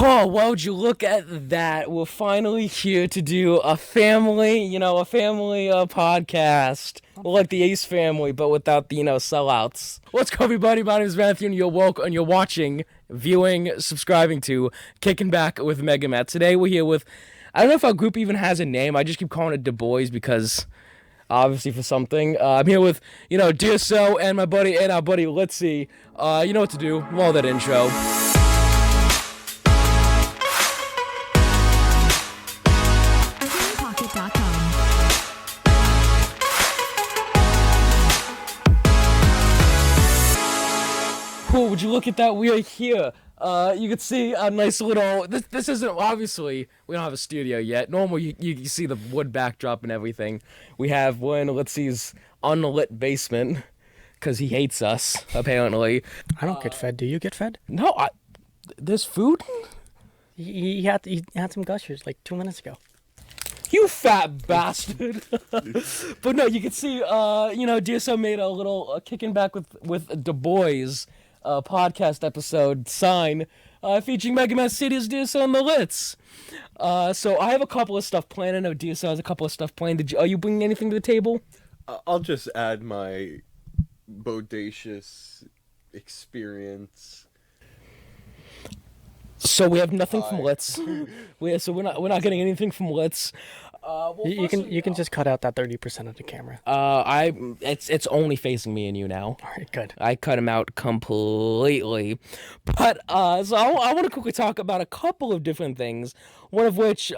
Oh, well, would you look at that? We're finally here to do a family podcast. We're like the Ace family, but without the, sellouts. What's up, everybody? My name is Matthew, and you're watching, viewing, subscribing to Kickin Back with MegaMatt. Today, we're here with, I don't know if our group even has a name. I just keep calling it the bois because, obviously, for something. I'm here with, Dearso and our buddy Littz. You know what to do. Roll that intro. Cool, would you look at that? We are here. You can see a nice little... This isn't... Obviously, we don't have a studio yet. Normally, you see the wood backdrop and everything. We're in Littzy's unlit basement, because he hates us, apparently. I don't get fed. Do you get fed? No, there's food? He had some gushers like 2 minutes ago. You fat bastard. But no, you can see, Dearso made a little Kickin Back with the bois podcast episode sign featuring MegaMatt City's Dearso and TheLittz. So I have a couple of stuff planned. I know Dearso has a couple of stuff planned. Are you bringing anything to the table? I'll just add my bodacious experience. So we have nothing from Littz. We're not getting anything from Littz. You can just cut out that 30% of the camera. It's only facing me and you now. All right, good. I cut him out completely. But so I want to quickly talk about a couple of different things. One of which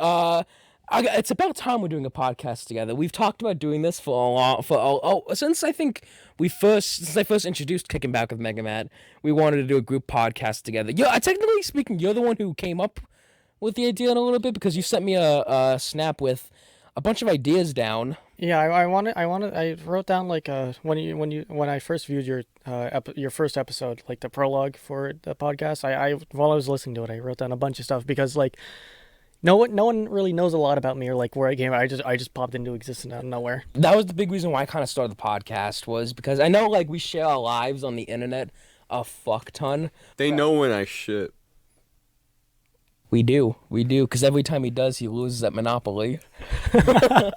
it's about time we're doing a podcast together. We've talked about doing this since I first introduced Kickin Back with MegaMatt. We wanted to do a group podcast together. Technically speaking, you're the one who came up with the idea in a little bit because you sent me a snap with a bunch of ideas down. Yeah, I wrote down like when I first viewed your first episode, like the prologue for the podcast. While I was listening to it, I wrote down a bunch of stuff because like no one really knows a lot about me or like where I came. I just popped into existence out of nowhere. That was the big reason why I kind of started the podcast, was because I know like we share our lives on the internet a fuck ton. They know when I shit. We do, because every time he does, he loses at Monopoly. But,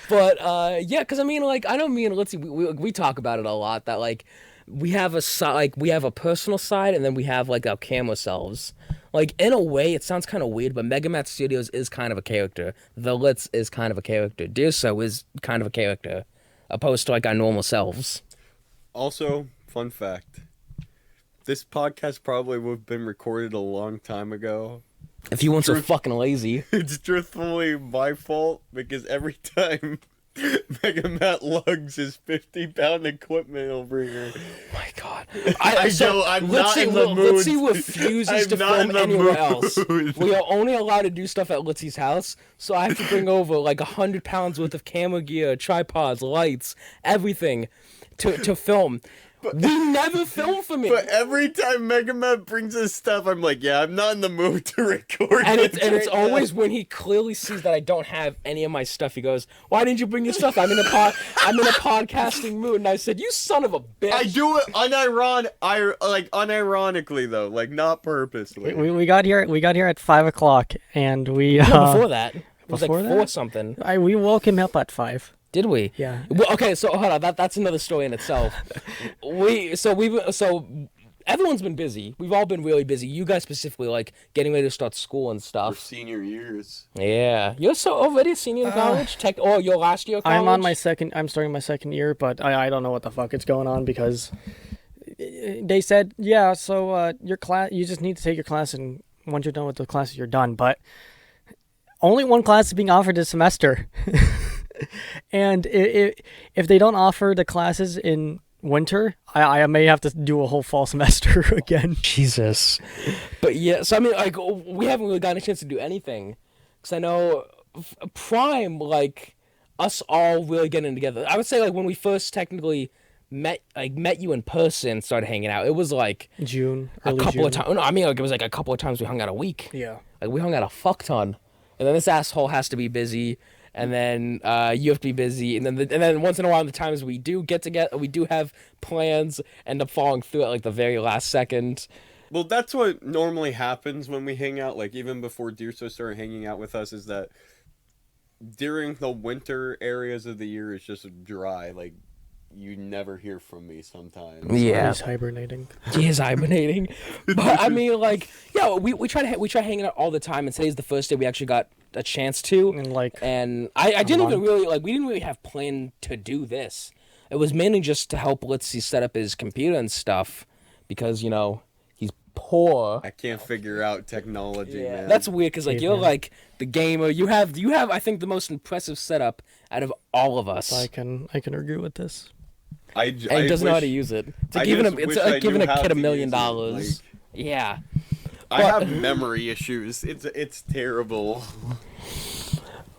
yeah, because I mean, like, I know me and Litzy, we talk about it a lot, that, like, we have a personal side, and then we have, like, our camera selves. Like, in a way, it sounds kind of weird, but MegaMatt Studios is kind of a character. TheLittz is kind of a character. Dearso is kind of a character, opposed to, like, our normal selves. Also, fun fact. This podcast probably would have been recorded a long time ago. If you weren't so fucking lazy. It's truthfully my fault, because every time MegaMatt lugs his 50-pound equipment over here. Oh my god. I'm not in the mood. Litzy refuses to film anywhere else. We are only allowed to do stuff at Litzy's house, so I have to bring over like 100 pounds worth of camera gear, tripods, lights, everything to film. We never film for me. But every time MegaMatt brings his stuff, I'm like, yeah, I'm not in the mood to record. And it's always when he clearly sees that I don't have any of my stuff. He goes, "Why didn't you bring your stuff? I'm in a podcasting mood." And I said, "You son of a bitch." I do it unironically though, like not purposely. We got here at 5:00, and we No, before that. It was before like that? 4 something. We woke him up at 5. Did we? Yeah. Well, okay, so hold on. That's another story in itself. So everyone's been busy. We've all been really busy. You guys specifically, like getting ready to start school and stuff. For senior years. Yeah, you're already a senior in college. Or your last year of college. I'm starting my second year, but I don't know what the fuck is going on because they said so your class, you just need to take your class, and once you're done with the classes, you're done. But only one class is being offered this semester. And if they don't offer the classes in winter, I may have to do a whole fall semester again. Jesus. But yeah, so I mean, like, we haven't really gotten a chance to do anything. Because I know Prime, like, us all really getting together. I would say, like, when we first technically met you in person, started hanging out, it was like... June, a couple of times. No, I mean, like, it was like a couple of times we hung out a week. Yeah. Like, we hung out a fuck ton. And then this asshole has to be busy. And then you have to be busy, and then once in a while, the times we do get together, we do have plans, end up falling through at like the very last second. Well, that's what normally happens when we hang out. Like, even before Dearso started hanging out with us, is that during the winter areas of the year, it's just dry. Like, you never hear from me sometimes. Yeah. He's hibernating. He is hibernating. But I mean, like, yeah, we try hanging out all the time, and today's the first day we actually got a chance to. And I didn't even really, like, we didn't really have planned to do this. It was mainly just to help Littz set up his computer and stuff, because, you know, he's poor. I can't figure out technology, man. That's weird, because, like, you're, like, the gamer. You have, I think, the most impressive setup out of all of us. I can agree with this. And he doesn't know how to use it. It's like giving a kid $1 million. Like, yeah. I have memory issues. It's terrible.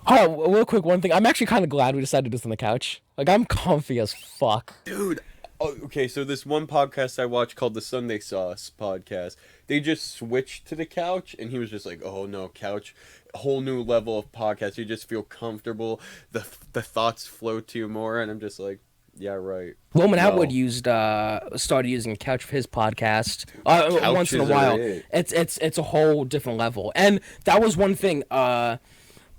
Oh, real quick, one thing. I'm actually kind of glad we decided to do this on the couch. Like, I'm comfy as fuck. Dude. Oh, okay, so this one podcast I watched called the Sunday Sauce Podcast, they just switched to the couch, and he was just like, oh no, couch, whole new level of podcast. You just feel comfortable. The thoughts flow to you more, and I'm just like, yeah, right. Roman Atwood started using a couch for his podcast once in a while. It's a whole different level, and that was one thing.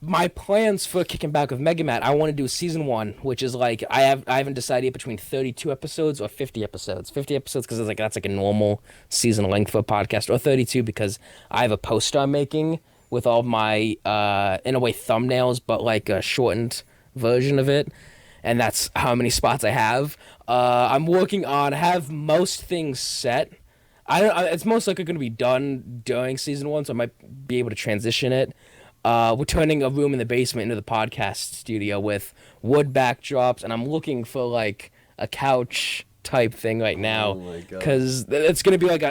My plans for Kickin Back with MegaMatt, I want to do season 1, which is like I haven't decided yet between 32 episodes or 50 episodes. 50 episodes because that's like a normal season length for a podcast, or 32 because I have a poster I'm making with all my in a way thumbnails, but like a shortened version of it. And that's how many spots I have. I'm working on, have most things set. It's most likely going to be done during season 1, so I might be able to transition it. We're turning a room in the basement into the podcast studio with wood backdrops, and I'm looking for like a couch type thing right now. Because it's going to be like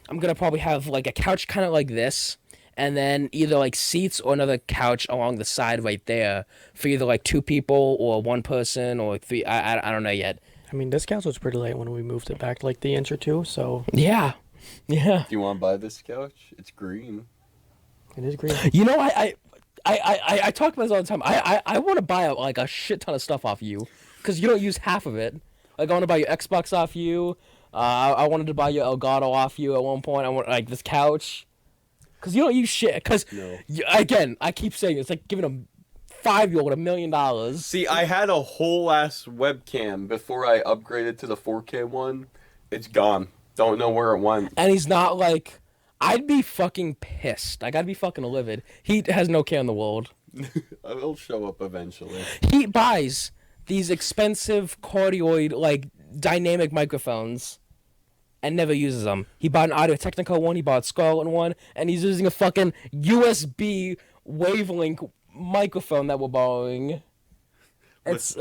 I'm going to probably have like a couch kind of like this, and then either like seats or another couch along the side right there for either like 2 people or 1 person or 3. I don't know yet. I mean, this couch was pretty late when we moved it back like the inch or 2, so... Yeah. Do you want to buy this couch? It's green. It is green. You know, I talk about this all the time. I want to buy like a shit ton of stuff off you because you don't use half of it. Like, I want to buy your Xbox off you. I wanted to buy your Elgato off you at one point. I want like this couch. Because you don't use shit. Because, again, I keep saying it's like giving a 5-year-old $1 million. See, I had a whole ass webcam before I upgraded to the 4K one. It's gone. Don't know where it went. And he's not like... I'd be fucking pissed. Like, I'd be fucking livid. He has no care in the world. It'll show up eventually. He buys these expensive cardioid, like, dynamic microphones and never uses them. He bought an Audio-Technica one, he bought a Scarlett one, and he's using a fucking USB wavelength microphone that we're borrowing. It's...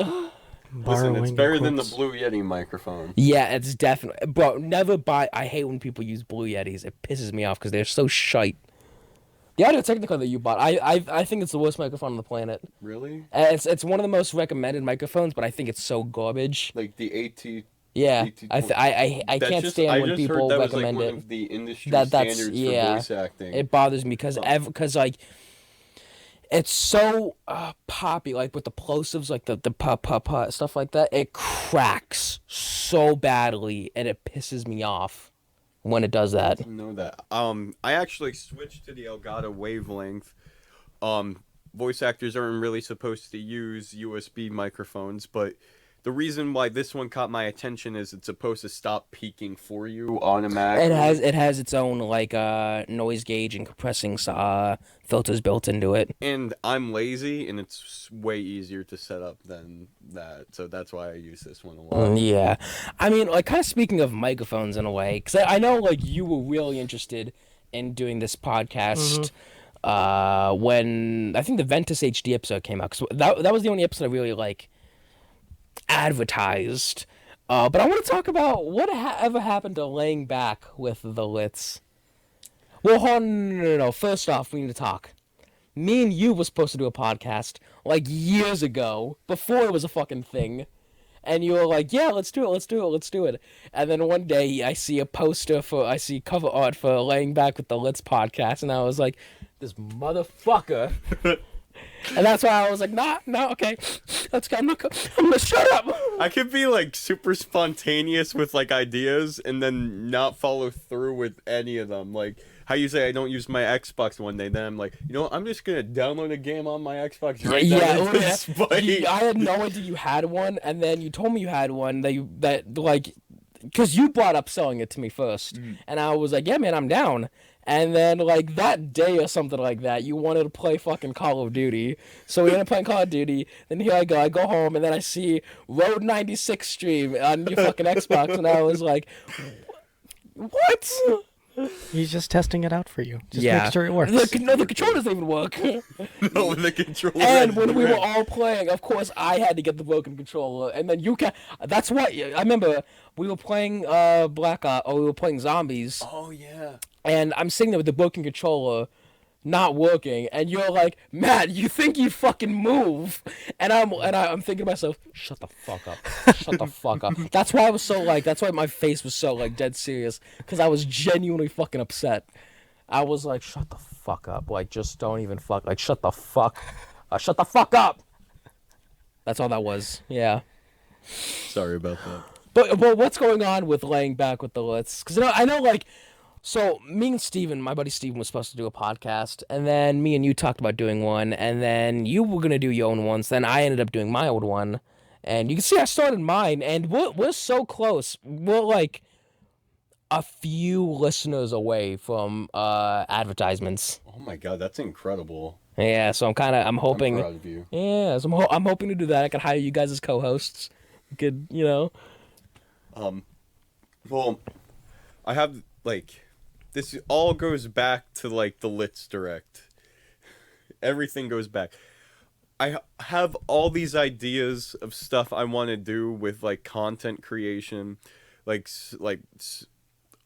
Listen, it's better than the Blue Yeti microphone. Yeah, it's definitely... Bro, never buy... I hate when people use Blue Yetis. It pisses me off because they're so shite. The Audio-Technica that you bought, I think it's the worst microphone on the planet. Really? It's one of the most recommended microphones, but I think it's so garbage. Like the AT... Yeah, I can't stand when people recommend it. One of the industry standards for voice acting. It bothers me because like it's so poppy, like with the plosives, like the pa stuff like that. It cracks so badly, and it pisses me off when it does that. I didn't know that. I actually switched to the Elgato wavelength. Voice actors aren't really supposed to use USB microphones, but the reason why this one caught my attention is it's supposed to stop peaking for you automatically. It has its own like noise gauge and compressing filters built into it. And I'm lazy, and it's way easier to set up than that, so that's why I use this one a lot. Yeah, I mean, like, kind of speaking of microphones in a way, because I know like you were really interested in doing this podcast. When I think the Ventus HD episode came out, because that was the only episode I really like advertised. But I want to talk about what ever happened to laying back with TheLittz. Well, hold on, no. First off, we need to talk. Me and you were supposed to do a podcast like years ago, before it was a fucking thing. And you were like, yeah, let's do it. And then one day I see I see cover art for Laying Back with TheLittz podcast, and I was like, this motherfucker. And that's why I was like, nah, okay. Let's go. I'm gonna shut up. I could be like super spontaneous with like ideas and then not follow through with any of them. Like how you say I don't use my Xbox one day, then I'm like, you know what, I'm just gonna download a game on my Xbox right now. I had no idea you had one, and then you told me you had one because you brought up selling it to me first, and I was like, yeah, man, I'm down. And then, like, that day or something like that, you wanted to play fucking Call of Duty. So we ended up playing Call of Duty. Then here I go home, and then I see Road 96 stream on your fucking Xbox, and I was like, what? He's just testing it out for you. Just make sure it works. The controller doesn't even work. No, the controller. And when we were all playing, of course, I had to get the broken controller, and then you can. That's why I remember we were playing we were playing Zombies. Oh yeah. And I'm sitting there with the broken controller, not working, and you're like, Matt, you think you fucking move? And I'm thinking to myself, shut the fuck up, shut the fuck up. That's why that's why my face was so like dead serious, because I was genuinely fucking upset. I was like, shut the fuck up, like just don't even fuck, like shut the fuck up. That's all that was. Yeah. Sorry about that. But what's going on with laying back with the Littz? Because I know like. So, me and Steven, my buddy Steven, was supposed to do a podcast, and then me and you talked about doing one, and then you were going to do your own one, so then I ended up doing my old one, and you can see I started mine, and we're so close. We're, like, a few listeners away from advertisements. Oh my god, that's incredible. Yeah, so I'm hoping... I'm proud of you. Yeah, so I'm hoping to do that. I could hire you guys as co-hosts. We could, Well, I have, like... This all goes back to, like, the Littz Direct. Everything goes back. I have all these ideas of stuff I want to do with, like, content creation. Like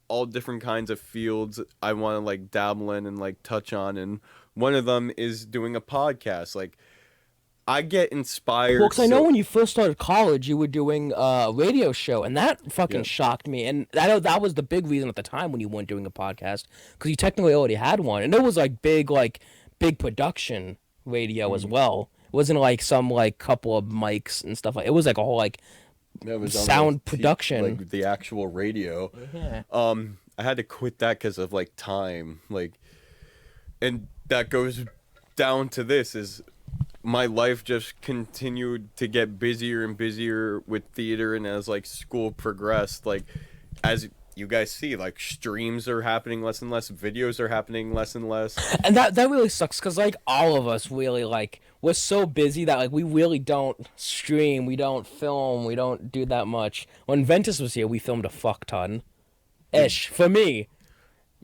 all different kinds of fields I want to, like, dabble in and, like, touch on. And one of them is doing a podcast. Like, I get inspired. Well, because I know when you first started college, you were doing a radio show, and that fucking shocked me. And I know that was the big reason at the time when you weren't doing a podcast, because you technically already had one, and it was like big production radio as well. It wasn't like some like couple of mics and stuff like. It was like a whole like sound production, like the actual radio. Yeah. I had to quit that because of like time, like, and that goes down to this is. My life just continued to get busier and busier with theater, and as like school progressed, like as you guys see, like streams are happening less and less, videos are happening less and less, and that really sucks because like all of us really like we're so busy that like we really don't stream, we don't film, we don't do that much. When Ventus was here, we filmed a fuck ton, ish for me.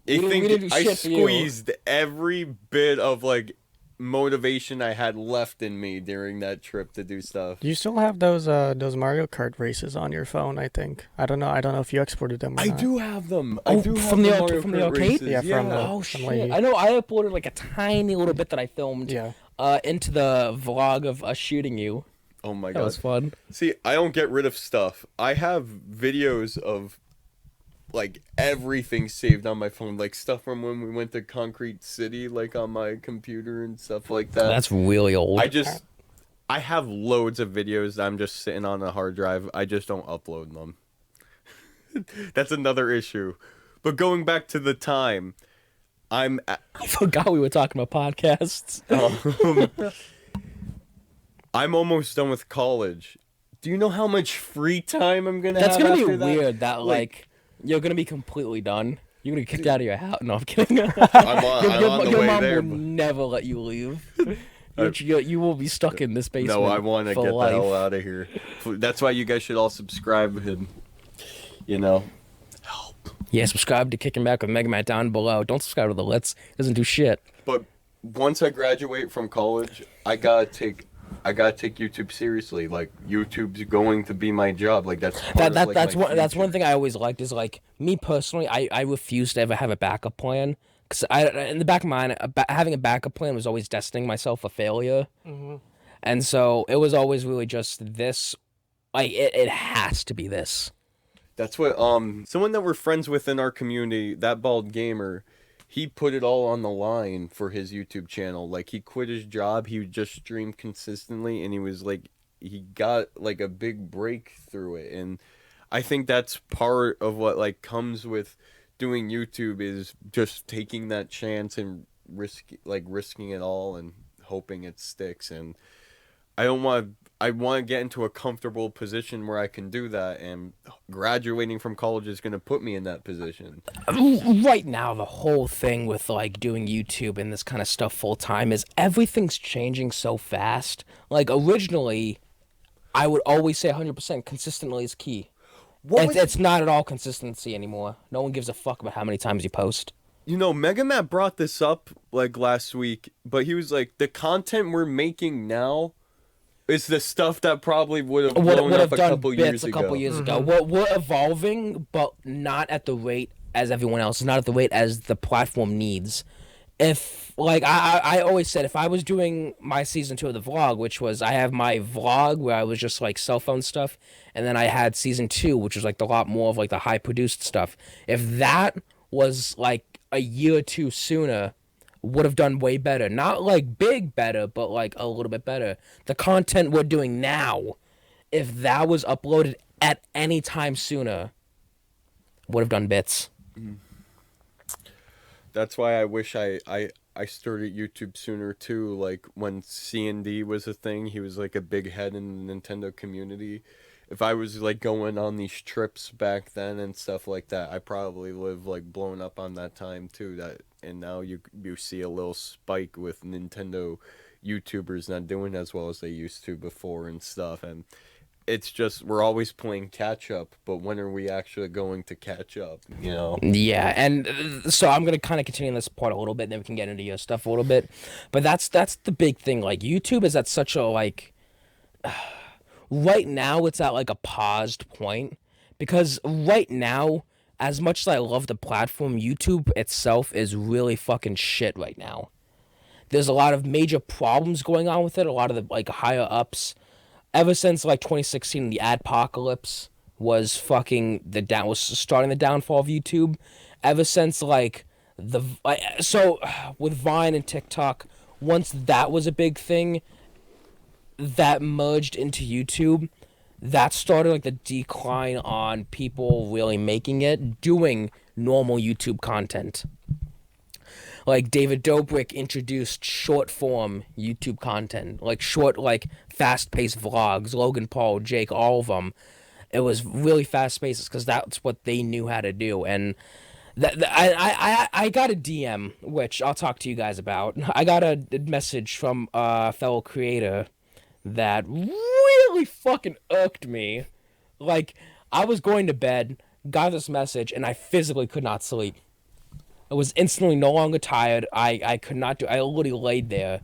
I squeezed every bit of like motivation I had left in me during that trip to do stuff. You still have those Mario Kart races on your phone, I think. I don't know if you exported them or I not. do have them. Oh, I do have from the Mario arcade? Races. Yeah, from the Oh shit! I know I uploaded like a tiny little bit that I filmed into the vlog of us shooting you. Oh my god. That was fun. See, I don't get rid of stuff. I have videos of like everything saved on my phone, like stuff from when we went to Concrete City, like on my computer and stuff like that. That's really old. I have loads of videos that I'm just sitting on a hard drive. I just don't upload them. That's another issue. But going back to the time, I forgot we were talking about podcasts. I'm almost done with college. Do you know how much free time I'm gonna have? That's gonna be after that? weird. That like you're gonna be completely done. You're gonna get kicked out of your house. No, I'm kidding. I'm on the your way mom there. will never let you leave. You will be stuck in this basement. No, I want to get life. the hell out of here. That's why you guys should all subscribe and, help. Yeah, subscribe to Kickin Back with MegaMatt down below. Don't subscribe to the Littz. It doesn't do shit. But once I graduate from college, I gotta take YouTube seriously. Like YouTube's going to be my job. Like that's that's one thing I always liked is like me personally. I refuse to ever have a backup plan because in the back of my mind having a backup plan was always destining myself for failure. Mm-hmm. And so it was always really just this. Like it has to be this. That's what someone that we're friends with in our community, that bald gamer. He put it all on the line for his YouTube channel. Like, he quit his job. He would just stream consistently, and he was, like, he got like a big break through it. And I think that's part of what like comes with doing YouTube, is just taking that chance and risking it all and hoping it sticks. And I want to get into a comfortable position where I can do that, and graduating from college is going to put me in that position. Right now, the whole thing with like doing YouTube and this kind of stuff full time is everything's changing so fast. Like originally, I would always say 100% consistently is key. It's not at all consistency anymore. No one gives a fuck about how many times you post. You know, MegaMatt brought this up like last week, but he was like, the content we're making now is the stuff that probably would have blown up a couple years ago. We're evolving, but not at the rate as everyone else. Not at the rate as the platform needs. If, like, I always said, if I was doing my season 2 of the vlog, which was, I have my vlog where I was just, like, cell phone stuff, and then I had season 2, which was, like, a lot more of, like, the high-produced stuff. If that was, like, a year or two sooner, would have done way better. Not like big better, but like a little bit better. The content we're doing now, if that was uploaded at any time sooner, would have done bits. That's why I wish I started YouTube sooner too. Like when C&D was a thing, he was like a big head in the Nintendo community. If I was like going on these trips back then and stuff like that, I probably would have like blown up on that time too. And now you see a little spike with Nintendo YouTubers not doing as well as they used to before and stuff. And it's just, we're always playing catch up, but when are we actually going to catch up, you know? Yeah, and so I'm going to kind of continue this part a little bit, then we can get into your stuff a little bit. But that's the big thing. Like, YouTube is at such a, like... right now, it's at, like, a paused point. Because right now, as much as I love the platform, YouTube itself is really fucking shit right now. There's a lot of major problems going on with it. A lot of the, like, higher ups... ever since, like, 2016, the adpocalypse was starting the downfall of YouTube. Ever since, like, so, with Vine and TikTok, once that was a big thing, that merged into YouTube, that started, like, the decline on people really making it, doing normal YouTube content. Like, David Dobrik introduced short-form YouTube content. Like, short, like, fast-paced vlogs. Logan Paul, Jake, all of them. It was really fast-paced because that's what they knew how to do. And I got a DM, which I'll talk to you guys about. I got a message from a fellow creator that really fucking irked me. Like, I was going to bed, got this message, and I physically could not sleep. I was instantly no longer tired. I could not do... I literally laid there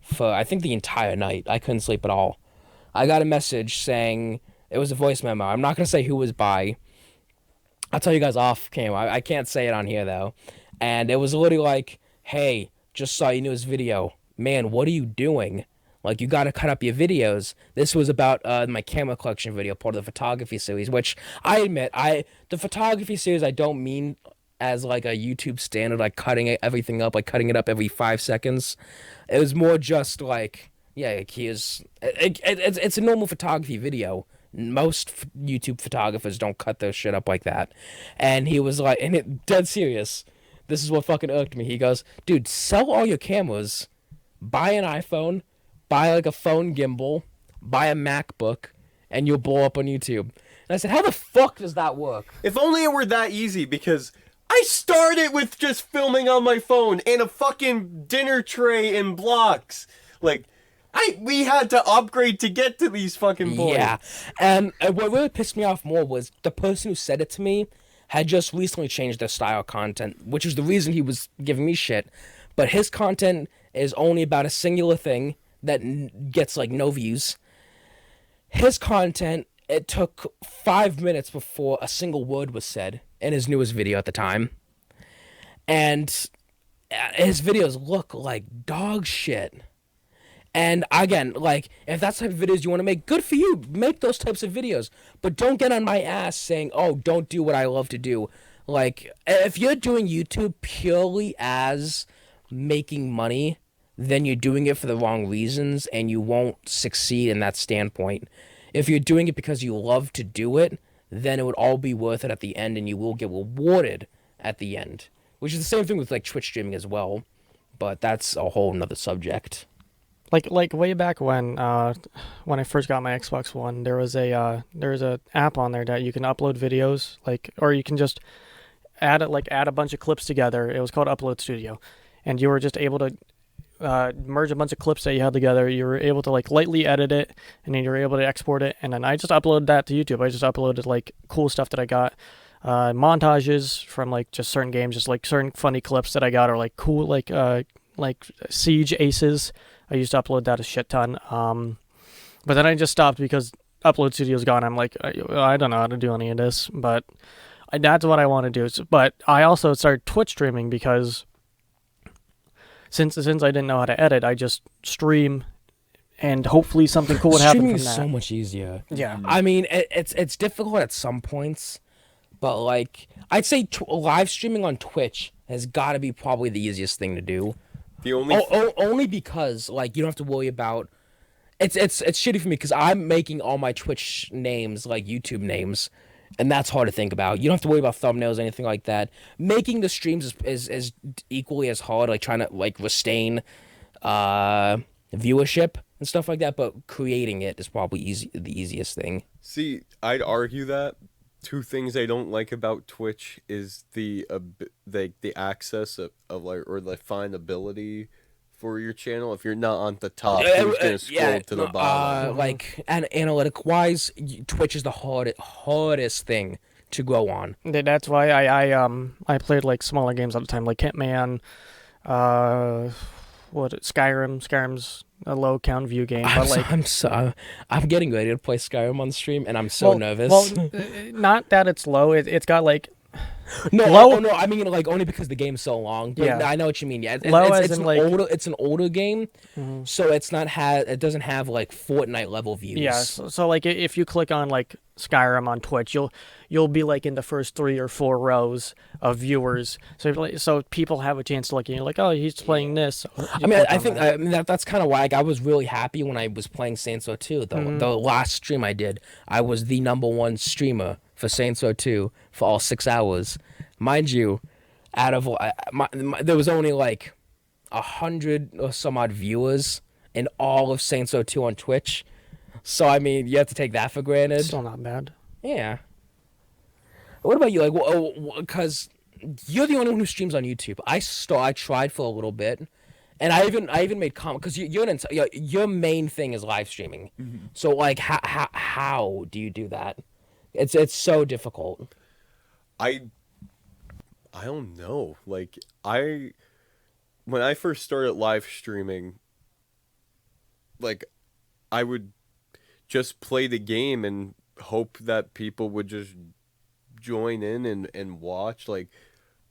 for, I think, the entire night. I couldn't sleep at all. I got a message saying... It was a voice memo. I'm not going to say who was by. I'll tell you guys off camera. I can't say it on here, though. And it was literally like, hey, just saw your newest video. Man, what are you doing? Like, you got to cut up your videos. This was about my camera collection video, part of the photography series, which I admit, the photography series I don't mean... as like a YouTube standard, like cutting everything up, like cutting it up every 5 seconds. It was more just like, yeah, it's a normal photography video. Most YouTube photographers don't cut their shit up like that. And he was like, and it dead serious. This is what fucking irked me. He goes, dude, sell all your cameras, buy an iPhone, buy like a phone gimbal, buy a MacBook, and you'll blow up on YouTube. And I said, how the fuck does that work? If only it were that easy, because I started with just filming on my phone and a fucking dinner tray and blocks. Like, we had to upgrade to get to these fucking points. Yeah, and what really pissed me off more was the person who said it to me had just recently changed their style of content, which is the reason he was giving me shit. But his content is only about a singular thing that gets, like, no views. His content, it took 5 minutes before a single word was said in his newest video at the time. And his videos look like dog shit. And again, like, if that's the type of videos you want to make, good for you. Make those types of videos. But don't get on my ass saying, oh, don't do what I love to do. Like, if you're doing YouTube purely as making money, then you're doing it for the wrong reasons and you won't succeed in that standpoint. If you're doing it because you love to do it, then it would all be worth it at the end and you will get rewarded at the end. Which is the same thing with like Twitch streaming as well. But that's a whole nother subject. Like way back when I first got my Xbox One, there was a app on there that you can upload videos, like, or you can just add a bunch of clips together. It was called Upload Studio, and you were just able to merge a bunch of clips that you had together. You were able to like lightly edit it, and then you were able to export it. And then I just uploaded that to YouTube. I just uploaded like cool stuff that I got, montages from like just certain games, just like certain funny clips that I got, or like cool like Siege Aces. I used to upload that a shit ton. But then I just stopped because Upload Studio's gone. I'm like, I don't know how to do any of this, but that's what I want to do. But I also started Twitch streaming because since I didn't know how to edit, I just stream, and hopefully something cool would happen from that. Streaming is so much easier. Yeah. I mean, it's difficult at some points, but like I'd say live streaming on Twitch has got to be probably the easiest thing to do. The only only because like you don't have to worry about it's shitty for me because I'm making all my Twitch names like YouTube names, and that's hard to think about. You don't have to worry about thumbnails or anything like that. Making the streams is equally as hard, like trying to like sustain viewership and stuff like that. But creating it is probably the easiest thing. See, I'd argue that two things I don't like about Twitch is the access of like, or the findability for your channel. If you're not on the top, who's gonna scroll to the bottom? Like, and analytic wise, Twitch is the hardest thing to go on. That's why I played like smaller games all the time, like Hitman, Skyrim's a low count view game, but like I'm getting ready to play Skyrim on stream, and I'm so nervous. Well, not that it's low. It's got like no. I mean like only because the game's so long. But yeah, I know what you mean. Yeah, it's an older game, so it doesn't have like Fortnite level views. Yeah, so like if you click on like Skyrim on Twitch, you'll be like in the first 3 or 4 rows of viewers. So people have a chance to look, and you're like, oh, he's playing this. I mean, I think that's kind of why I was really happy when I was playing Saints Row 2. The last stream I did, I was the #1 streamer for Saints Row 2 for all 6 hours. Mind you, out of there was only like 100 or some odd viewers in all of Saints Row 2 on Twitch. So I mean, you have to take that for granted. Still not bad. Yeah. What about you? Like, because you're the only one who streams on YouTube. I tried for a little bit, and I even made comments because your main thing is live streaming. Mm-hmm. So like, how do you do that? It's so difficult. I don't know. Like when I first started live streaming, like I would just play the game and hope that people would just join in and watch. Like,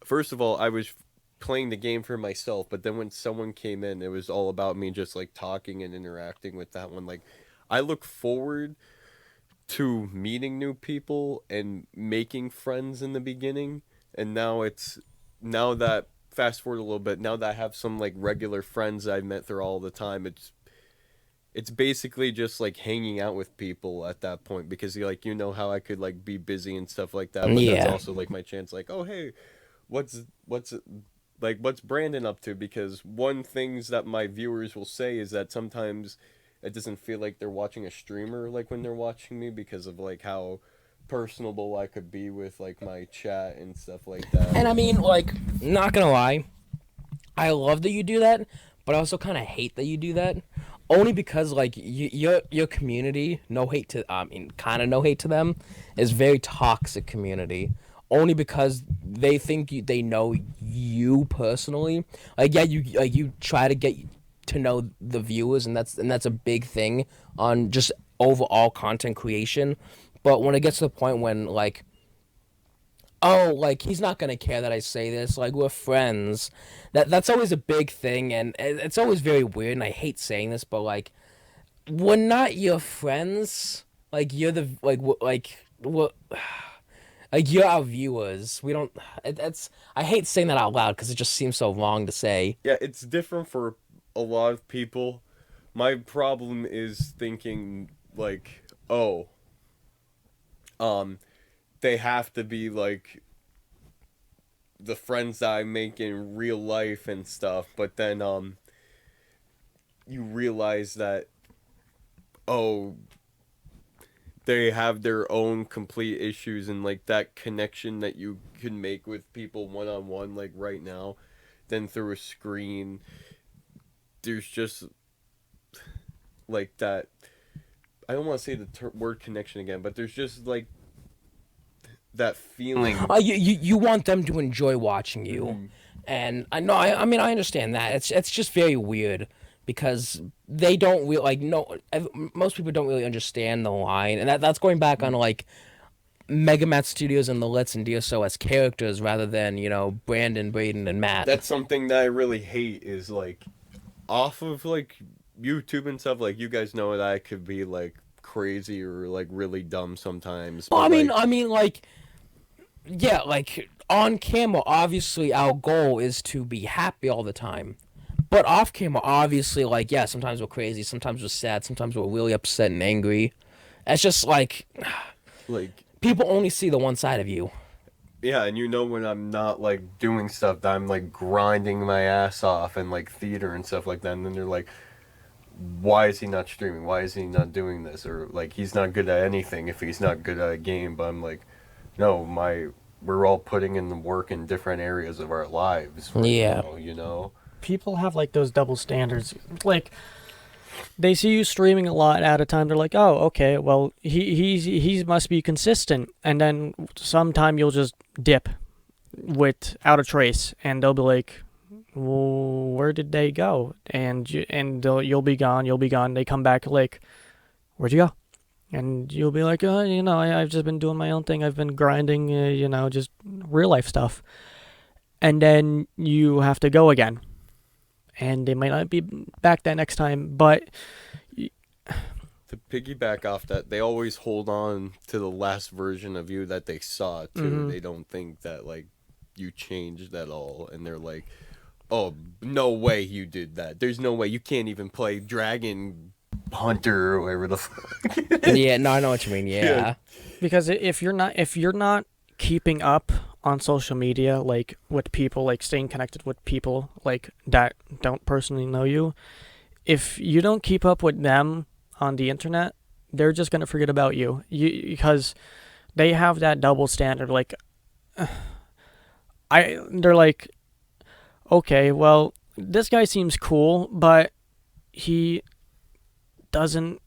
first of all, I was playing the game for myself, but then when someone came in, it was all about me just like talking and interacting with that one. Like, I look forward to meeting new people and making friends in the beginning, and now that fast forward a little bit, now that I have some like regular friends I've met through all the time, it's basically just like hanging out with people at that point, because like, you know how I could like be busy and stuff like that, but that's also like my chance, like, oh hey, what's Brandon up to? Because one things that my viewers will say is that sometimes it doesn't feel like they're watching a streamer like when they're watching me, because of like how personable I could be with like my chat and stuff like that. And I mean, like, not gonna lie, I love that you do that, but I also kind of hate that you do that. Only because, like, your community, no hate to them, is very toxic community. Only because they think they know you personally. Like, yeah, you try to get to know the viewers, and that's a big thing on just overall content creation. But when it gets to the point when, like, oh, like, he's not gonna care that I say this, like, we're friends. That's always a big thing, and it's always very weird, and I hate saying this, but, like, we're not your friends. Like, you're the, like, you're our viewers. We don't, I hate saying that out loud, because it just seems so wrong to say. Yeah, it's different for a lot of people, my problem is thinking like, oh, they have to be like the friends that I make in real life and stuff, but then you realize that, oh, they have their own complete issues, and like that connection that you can make with people one-on-one like right now, then through a screen, there's just like that, I don't want to say the word connection again, but there's just like that feeling. You want them to enjoy watching you. Mm-hmm. And I know, I mean, I understand that. It's just very weird because they don't really, like, no, most people don't really understand the line. And that's going back on, like, MegaMatt Studios and TheLittz and Dearso as characters rather than, you know, Brandon, Braden, and Matt. That's something that I really hate is, like, off of, like, YouTube and stuff, like, you guys know that I could be, like, crazy or, like, really dumb sometimes. Well, I mean, like, yeah, like, on camera, obviously, our goal is to be happy all the time. But off camera, obviously, like, yeah, sometimes we're crazy, sometimes we're sad, sometimes we're really upset and angry. It's just, like, people only see the one side of you. Yeah, and you know when I'm not, like, doing stuff that I'm, like, grinding my ass off and, like, theater and stuff like that, and then they're like, why is he not streaming? Why is he not doing this? Or, like, he's not good at anything if he's not good at a game. But I'm like, no, we're all putting in the work in different areas of our lives right now, you know? People have, like, those double standards. Like, they see you streaming a lot at a time. They're like, oh, okay, well, he must be consistent. And then sometime you'll just dip without a trace. And they'll be like, well, where did they go? And you'll be gone. They come back like, where'd you go? And you'll be like, you know, I've just been doing my own thing. I've been grinding, you know, just real life stuff. And then you have to go again. And they might not be back that next time, but... To piggyback off that, they always hold on to the last version of you that they saw, too. Mm-hmm. They don't think that, like, you changed at all. And they're like, oh, no way you did that. There's no way. You can't even play Dragon Hunter or whatever the fuck. Yeah, no, I know what you mean, yeah. Because if you're not keeping up on social media, like, with people, like, staying connected with people, like, that don't personally know you, if you don't keep up with them on the internet, they're just gonna forget about you. Because they have that double standard, like, they're like, okay, well, this guy seems cool, but he doesn't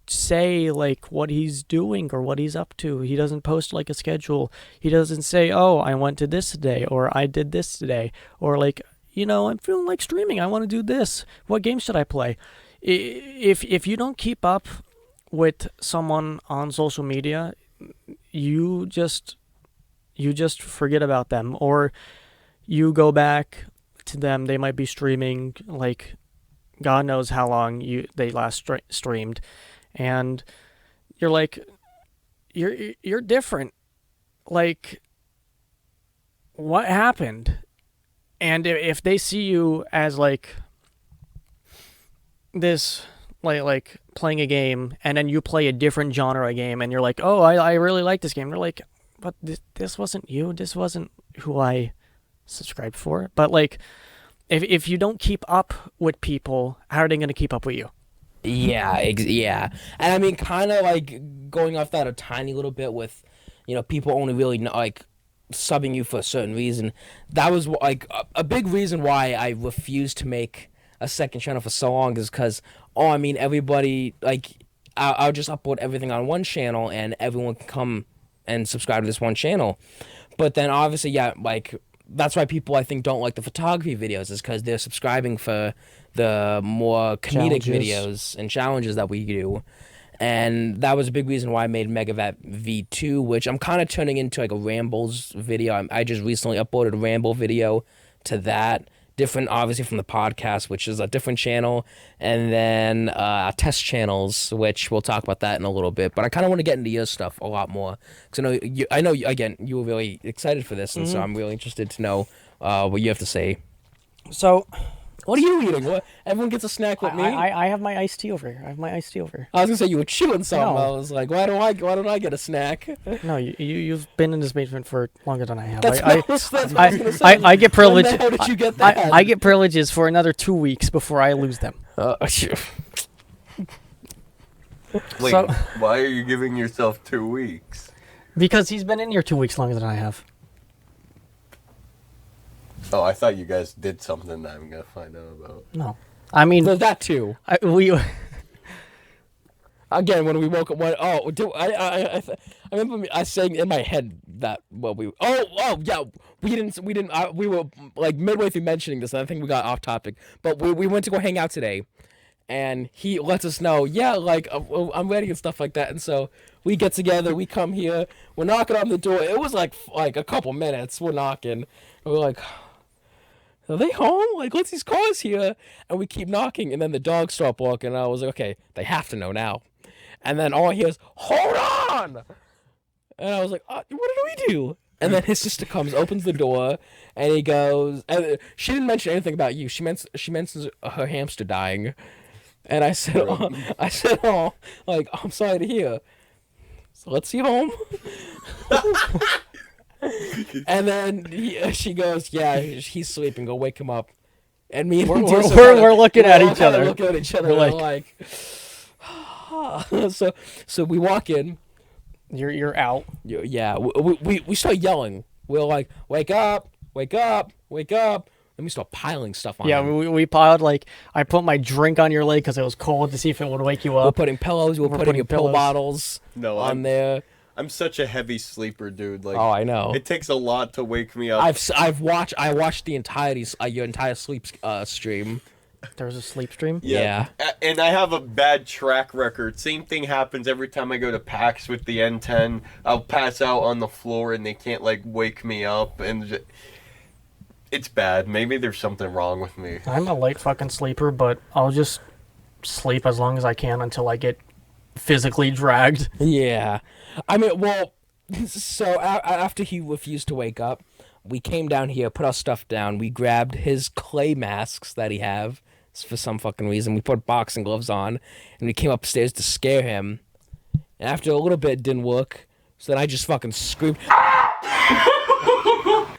say, like, what he's doing or what he's up to. He doesn't post, like, a schedule. He doesn't say, oh, I went to this today, or I did this today, or, like, you know, I'm feeling like streaming, I want to do this, what game should I play? If you don't keep up with someone on social media, you just forget about them, or you go back to them, they might be streaming, like, God knows how long they last streamed, and you're like, you're different. Like, what happened? And if they see you as, like, this, like playing a game, and then you play a different genre game, and you're like, oh, I really like this game. They're like, but this wasn't you. This wasn't who I subscribed for. But, like, if you don't keep up with people, how are they going to keep up with you? Yeah, yeah. And I mean, kind of like going off that a tiny little bit with, you know, people only really like subbing you for a certain reason. That was like a big reason why I refused to make a second channel for so long is because, I mean, everybody, like, I'll just upload everything on one channel and everyone can come and subscribe to this one channel. But then obviously, yeah, like, that's why people, I think, don't like the photography videos, is because they're subscribing for the more comedic videos and challenges that we do. And that was a big reason why I made MegaMatt V2, which I'm kind of turning into, like, a Rambles video. I just recently uploaded a Ramble video to that. Different, obviously, from the podcast, which is a different channel. And then test channels, which we'll talk about that in a little bit. But I kind of want to get into your stuff a lot more. Because I know, again, you were really excited for this. And so I'm really interested to know what you have to say. So, What are you eating? What? Everyone gets a snack with me. I have my iced tea over here. I have my iced tea over here. I was gonna say you were chewing something. No. I was like, why don't I get a snack? No, you've been in this basement for longer than I have. That's what I was gonna say. I get privilege. When the hell did you get that? I get privileges for another 2 weeks before I lose them. Wait, So- why are you giving yourself 2 weeks? Because he's been in here 2 weeks longer than I have. Oh, I thought you guys did something that I'm gonna find out about. No, I mean There's that too. we. Again, when we woke up, I remember I saying in my head that we were like midway through mentioning this, and I think we got off topic. But we went to go hang out today, and he lets us know, I'm ready and stuff like that. And so we get together, we come here, we're knocking on the door. It was like a couple minutes. We're knocking, and we're like, are they home? Like, Littzy's car's here, and we keep knocking, and then the dogs start barking. And I was like, okay, they have to know now. And then all I hear is, hold on! And I was like, what did we do? And then his sister comes, opens the door, and he goes, and she didn't mention anything about you. She mentions her hamster dying. And I said, I'm sorry to hear. So let's see home. And then she goes, yeah, he's sleeping. Go wake him up. And me and Dearso We're looking at each other. Looking at each other. We're like so we walk in. You're out. Yeah, we start yelling. We're like, wake up, wake up, wake up. Then we start piling stuff on Yeah, him. we piled, like, I put my drink on your leg because it was cold to see if it would wake you We're up. putting pillows. We're putting your pill pillows. bottles on there. I'm such a heavy sleeper, dude. Like, Oh, I know. it takes a lot to wake me up. I watched the entirety your entire sleep stream. There was a sleep stream. Yeah. And I have a bad track record. Same thing happens every time I go to PAX with the N10. I'll pass out on the floor and they can't, like, wake me up. And it's bad. Maybe there's something wrong with me. I'm a light fucking sleeper, but I'll just sleep as long as I can until I get physically dragged. Yeah. I mean, well, so after he refused to wake up, we came down here, put our stuff down. We grabbed his clay masks that he have for some fucking reason. We put boxing gloves on, and we came upstairs to scare him. And after a little bit, it didn't work. So then I just fucking screamed.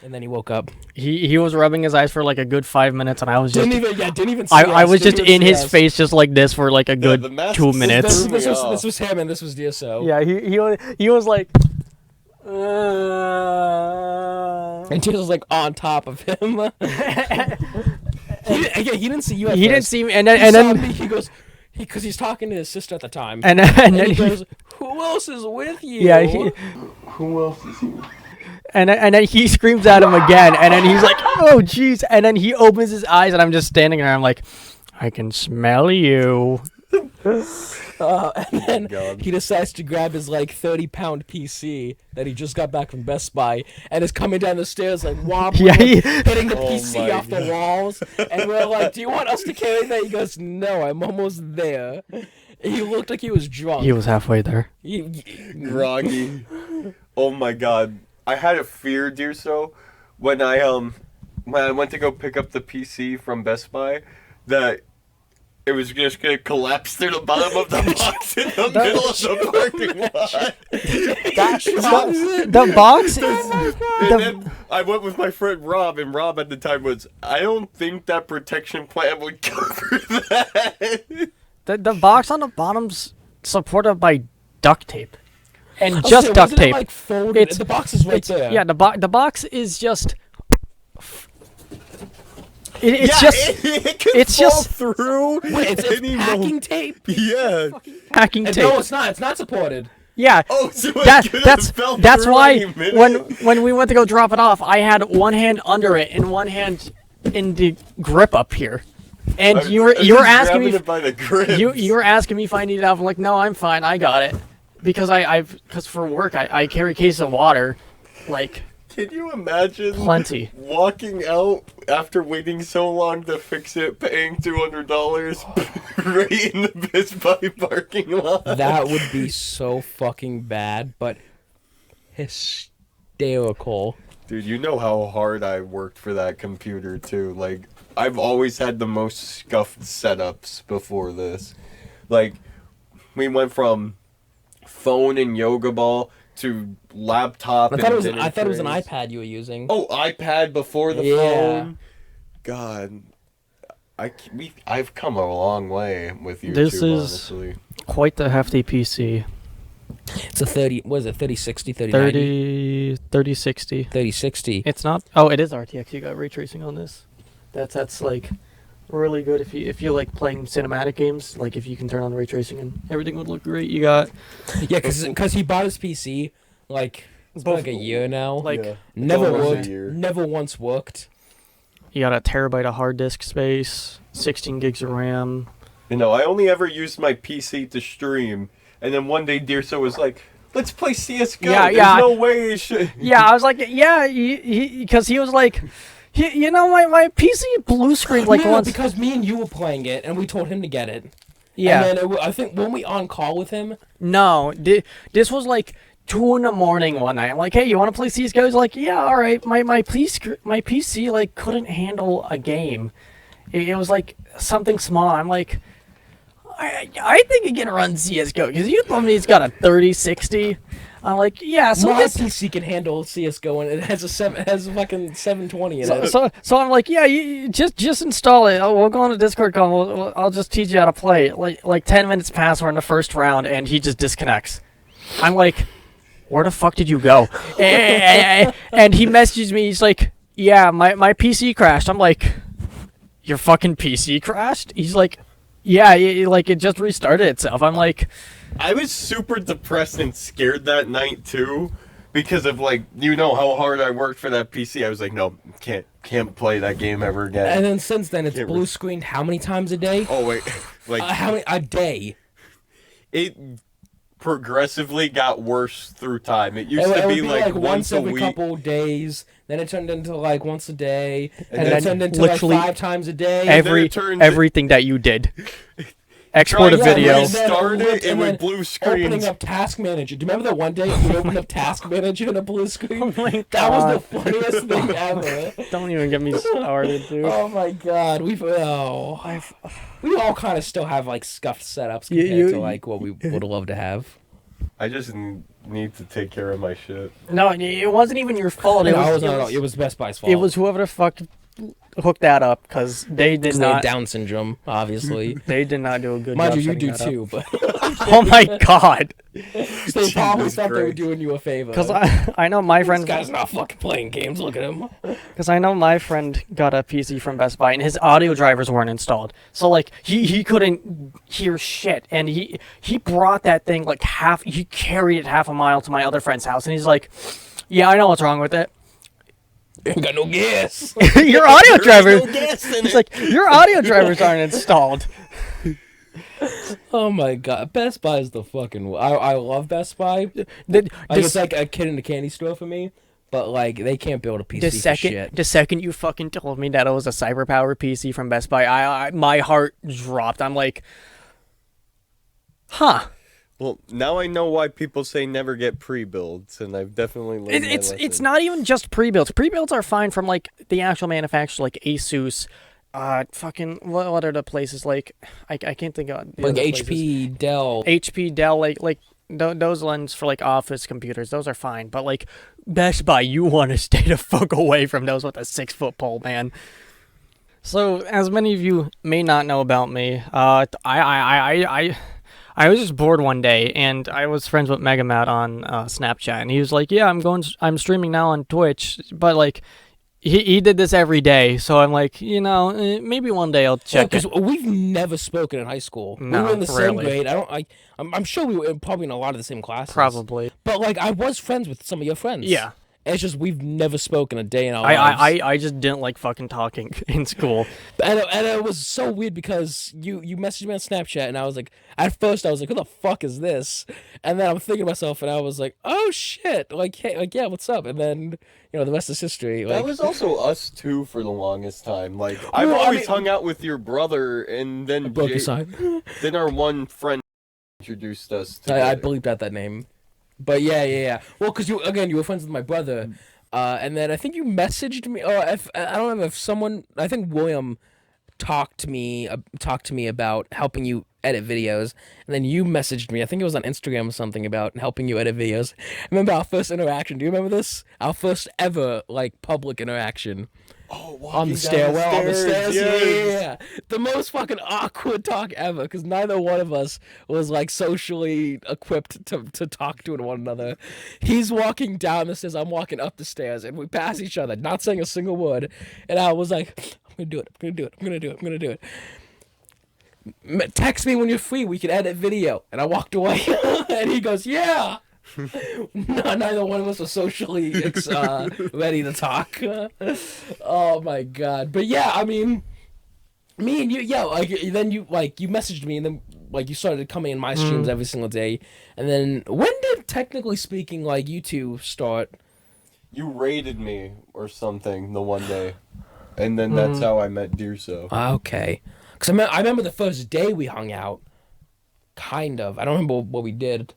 And then he woke up. He was rubbing his eyes for like a good 5 minutes, and I was just Didn't even see I us, was didn't just even in see his us. face just like this for like a good the mask 2 is- minutes. This was him, and this was Dearso. Yeah, he was like. And Dearso was like on top of him. he didn't see you. At He first. didn't see me, and He then saw me, he goes, because he's talking to his sister at the time. and And then he goes, who else is with you? yeah, Who else is here? and then he screams at him again, and then he's like, "Oh, jeez!" And then he opens his eyes, and I'm just standing there. I'm like, "I can smell you." And then God. he decides to grab his like 30-pound PC that he just got back from Best Buy and is coming down the stairs like wobbling, Yeah, hitting the Oh PC my off the walls. And we're like, "Do you want us to carry that?" He goes, "No, I'm almost there." He looked like he was drunk. He was halfway there. Groggy. Oh my god. I had a fear, Dearso, when I went to go pick up the PC from Best Buy, that it was just gonna collapse through the bottom of the box in the middle of the parking lot. The box is And then I went with my friend Rob, and Rob at the time was, I don't think that protection plan would cover that. the box on the bottom's supported by duct tape, and Okay, just duct wasn't it, tape. like, folded? The box is right there. Yeah, the box is just. It's Yeah, just it could it's fall just- through. Wait, it's any packing moment. tape. Yeah. packing And tape. no, it's not. It's not supported. Yeah. Oh, so it could have fell That's through why any minute. when we went to go drop it off, I had one hand under it and one hand in the grip up here, and you were asking me it by the grip. you were asking me if I needed help. I'm like, no, I'm fine, I got it, because because for work I carry a case of water, like Can you imagine plenty. walking out after waiting so long to fix it, paying $200 right in the Best Buy parking lot? That would be so fucking bad, but hysterical. Dude, you know how hard I worked for that computer too. Like, I've always had the most scuffed setups before this. Like, we went from phone and yoga ball to laptop. I thought it was an iPad you were using. Oh, iPad before the phone. God, I've come a long way with YouTube. This is honestly. quite the hefty PC. It's a 30. What is it? 3060, 3090? 3060. 3060. It's not. Oh, it is RTX. You got ray tracing on this. That's like really good if you like playing cinematic games. Like if you can turn on ray tracing and everything would look great. You got because he bought his PC like it's been like a year now. Like never worked. Never once worked. You got a terabyte of hard disk space, 16 gigs of RAM. You know, I only ever used my PC to stream, and then one day Dearso was like, "Let's play CS:GO." Yeah, There's no way you should. Yeah, I was like, yeah, because he was like, you know, my PC blue screen like once. Because me and you were playing it, and we told him to get it. Yeah. And then I think when we on call with him. No, this was like 2 in the morning one night. I'm like, hey, you want to play CS:GO? He's like, yeah, all right. My PC like couldn't handle a game. It was like something small. I'm like, I think it can run CS:GO because you told me it's got a 3060. I'm like, yeah. So my this PC can handle CS:GO and it has a fucking 720 in it. So I'm like, yeah, you just install it. We'll go on a Discord call. I'll just teach you how to play. Like 10 minutes pass. We're in the first round and he just disconnects. I'm like, where the fuck did you go? And he messages me. He's like, yeah, my PC crashed. I'm like, your fucking PC crashed? He's like, yeah, like it just restarted itself. I'm like, I was super depressed and scared that night too, because of like, you know how hard I worked for that PC. I was like, no, can't play that game ever again. And then since then, it's blue screened how many times a day? Oh wait, like how many a day? It progressively got worse through time. It used to be like once a every week. couple days. Then it turned into like once a day, and then it turned into literally like 5 times a day. Everything that you did. Export a video. Started and with blue screens. Opening up Task Manager. Do you remember that one day we opened up Task Manager in a blue screen? Oh my God. That was the funniest thing ever. Don't even get me started, dude. Oh my God, we all kind of still have like scuffed setups compared to like what we would love to have. I just need to take care of my shit. No, it wasn't even your fault. It was Best Buy's fault. It was whoever the fuck hooked that up because they did not. They had Down syndrome, obviously. They did not do a good job. Mind you do too, but. Oh my God. They probably thought they were doing you a favor. Because I know my friend. This guy's not fucking playing games. Look at him. Because I know my friend got a PC from Best Buy and his audio drivers weren't installed. So like he couldn't hear shit, and he brought that thing like he carried it half a mile to my other friend's house, and he's like, yeah, I know what's wrong with it. Ain't got no gas. Your audio drivers. No gas in He's it. like, your audio drivers aren't installed. Oh my God, Best Buy is the fucking. I love Best Buy. It's like a kid in a candy store for me. But like, they can't build a PC for shit. The second you fucking told me that it was a CyberPower PC from Best Buy, my heart dropped. I'm like, huh. Well, now I know why people say never get pre-builds, and I've definitely learned my lesson. It's not even just pre-builds. Pre-builds are fine from like the actual manufacturer, like Asus. Fucking what are the places like? I can't think of like HP, Dell. HP, Dell, like those ones for like office computers. Those are fine, but like Best Buy, you want to stay the fuck away from those with a 6-foot pole, man. So, as many of you may not know about me, I was just bored one day, and I was friends with MegaMatt on Snapchat, and he was like, "Yeah, I'm streaming now on Twitch," but like, he did this every day, so I'm like, maybe one day I'll check. Because we've never spoken in high school. No, we were in the same rarely. grade. I'm sure we were probably in a lot of the same classes. Probably, but like, I was friends with some of your friends. Yeah. It's just we've never spoken a day in our lives. I just didn't like fucking talking in school. And it was so weird because you messaged me on Snapchat and I was like, at first I was like, who the fuck is this? And then I'm thinking to myself and I was like, oh shit, like, hey, like, yeah, what's up? And then, the rest is history. Like, that was also us too for the longest time. Like, I've always hung out with your brother, and then then our one friend introduced us to I bleeped out that name. But yeah. Well, because you were friends with my brother, and then I think you messaged me. Or I don't know if someone. I think William talked to me about helping you edit videos, and then you messaged me. I think it was on Instagram or something about helping you edit videos. Remember our first interaction? Do you remember this? Our first ever like public interaction. Oh, On the stairwell, on the stairs, yeah. The most fucking awkward talk ever, because neither one of us was like socially equipped to talk to one another. He's walking down the stairs, I'm walking up the stairs, and we pass each other, not saying a single word. And I was like, I'm gonna do it. Text me when you're free, we can edit video. And I walked away, and he goes, yeah. Neither one of us was socially ready to talk. Oh my god! But yeah, I mean, me and you, yeah. Like then you messaged me, and then like you started coming in my streams every single day. And then when did, technically speaking, like you two start? You raided me or something the one day, and then that's how I met Dearso. Okay, because I remember the first day we hung out. Kind of. I don't remember what we did.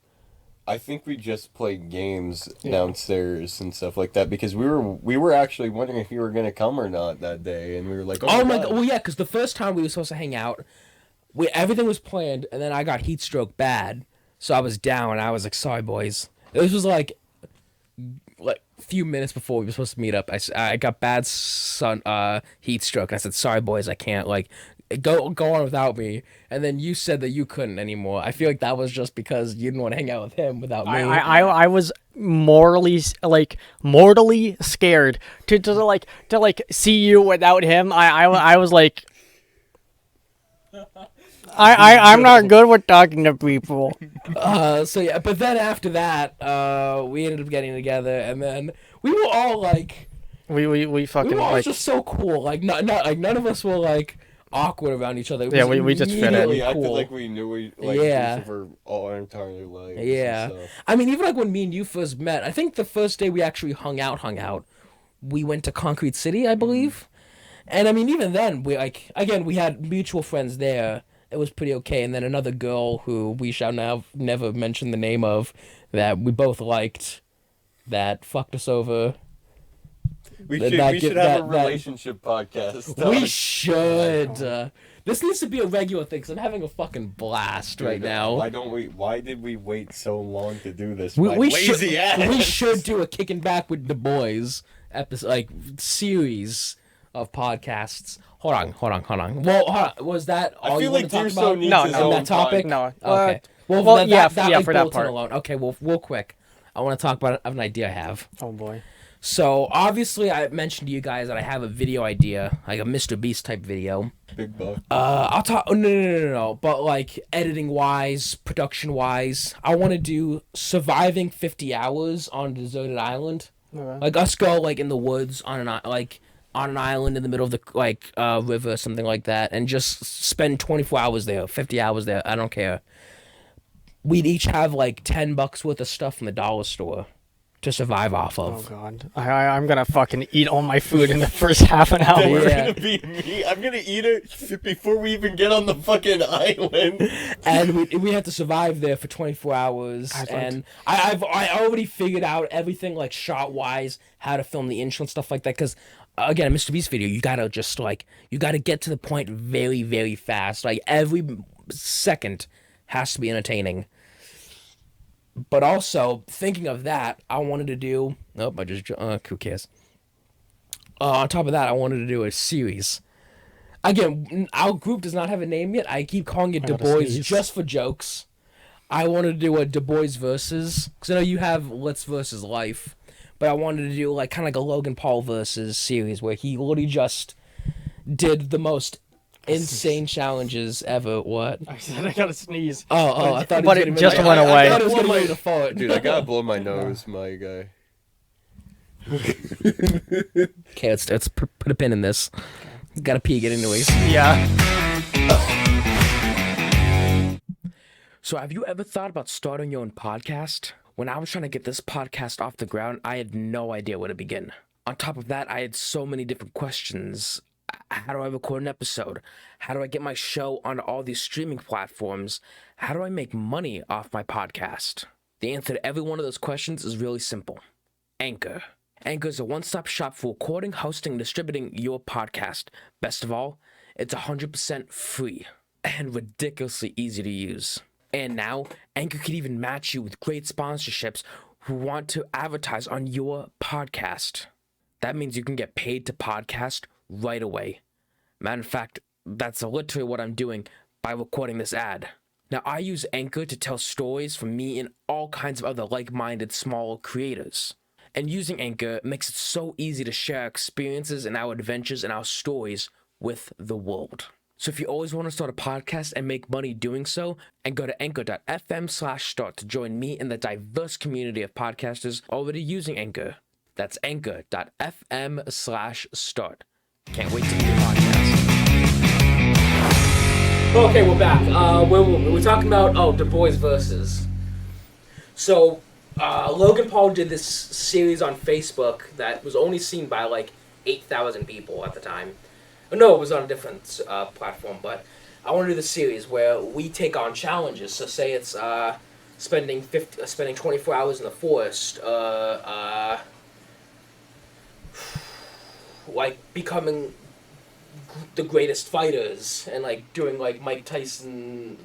I think we just played games downstairs and stuff like that because we were actually wondering if you were gonna come or not that day, and we were like, oh my god. Well, yeah, because the first time we were supposed to hang out, everything was planned, and then I got heat stroke bad, so I was down. I was like, sorry, boys. This was like a few minutes before we were supposed to meet up. I got bad heat stroke, and I said, sorry, boys, I can't go on without me. And then you said that you couldn't anymore. I feel like that was just because you didn't want to hang out with him without me. I was mortally scared to see you without him. I was like, I'm not good with talking to people. So yeah, but then after that, we ended up getting together, and then we were all like, we fucking were all just so cool. Like none of us were like awkward around each other. Yeah, we just fit in. We acted like we knew each other for all our entire lives. Yeah. I mean, even like when me and you first met, I think the first day we actually hung out, we went to Concrete City, I believe. And I mean, even then, we had mutual friends there. It was pretty okay. And then another girl who we shall now never mention the name of, that we both liked, that fucked us over. We should have a relationship podcast. We should. This needs to be a regular thing, because I'm having a fucking blast right now. Why did we wait so long to do this? We should do a Kickin Back with the boys episode, series of podcasts. Hold on. Well, hold on. Was that all you want to talk about? No, that topic? No. Okay. For that part. Alone. Okay, well, real quick. I want to talk about an idea I have. Oh, boy. So, obviously, I mentioned to you guys that I have a video idea, like a Mr. Beast type video. Big buck. I'll talk. No. But, like, editing-wise, production-wise, I want to do surviving 50 hours on a deserted island. Okay. Like, us go, like, in the woods on an island in the middle of the, river, something like that, and just spend 24 hours there, 50 hours there. I don't care. We'd each have, like, $10 worth of stuff from the dollar store to survive off of. Oh god, I'm gonna fucking eat all my food in the first half an hour. That's gonna be me. I'm gonna eat it before we even get on the fucking island. And we have to survive there for 24 hours. And I already figured out everything, like shot wise, how to film the intro and stuff like that. Because again, a Mr. Beast video, you gotta just you gotta get to the point very, very fast. Like every second has to be entertaining. But also, thinking of that, I wanted to do... Nope, I just... who cares? On top of that, I wanted to do a series. Again, our group does not have a name yet. I keep calling it Du Bois just for jokes. I wanted to do a Du Bois versus... Because I know you have Littz versus Life. But I wanted to do kind of like a Logan Paul versus series where he literally just did the most... insane challenges ever. What? I said I gotta sneeze. Oh! I thought, but it just went away. I thought it was getting ready to fart. Dude, I gotta blow my nose, my guy. Okay, let's put a pin in this. Gotta pee again anyways. Yeah. So, have you ever thought about starting your own podcast? When I was trying to get this podcast off the ground, I had no idea where to begin. On top of that, I had so many different questions. How do I record an episode? How do I get my show on all these streaming platforms? How do I make money off my podcast? The answer to every one of those questions is really simple. Anchor. Anchor is a one-stop shop for recording, hosting, and distributing your podcast. Best of all, It's 100% free and ridiculously easy to use. And now, Anchor can even match you with great sponsorships who want to advertise on your podcast. That means you can get paid to podcast right away. Matter of fact, that's literally what I'm doing by recording this ad. Now, I use Anchor to tell stories from me and all kinds of other like-minded small creators. And using Anchor makes it so easy to share our experiences and our adventures and our stories with the world. So if you always want to start a podcast and make money doing so, and go to anchor.fm/start to join me in the diverse community of podcasters already using Anchor. That's anchor.fm/start. Can't wait to be your podcast. Okay, we're back. We're talking about, the boys versus. So, Logan Paul did this series on Facebook that was only seen by like 8,000 people at the time. No, it was on a different platform, but I want to do the series where we take on challenges. So say it's spending 24 hours in the forest, like becoming the greatest fighters, and like doing like Mike Tyson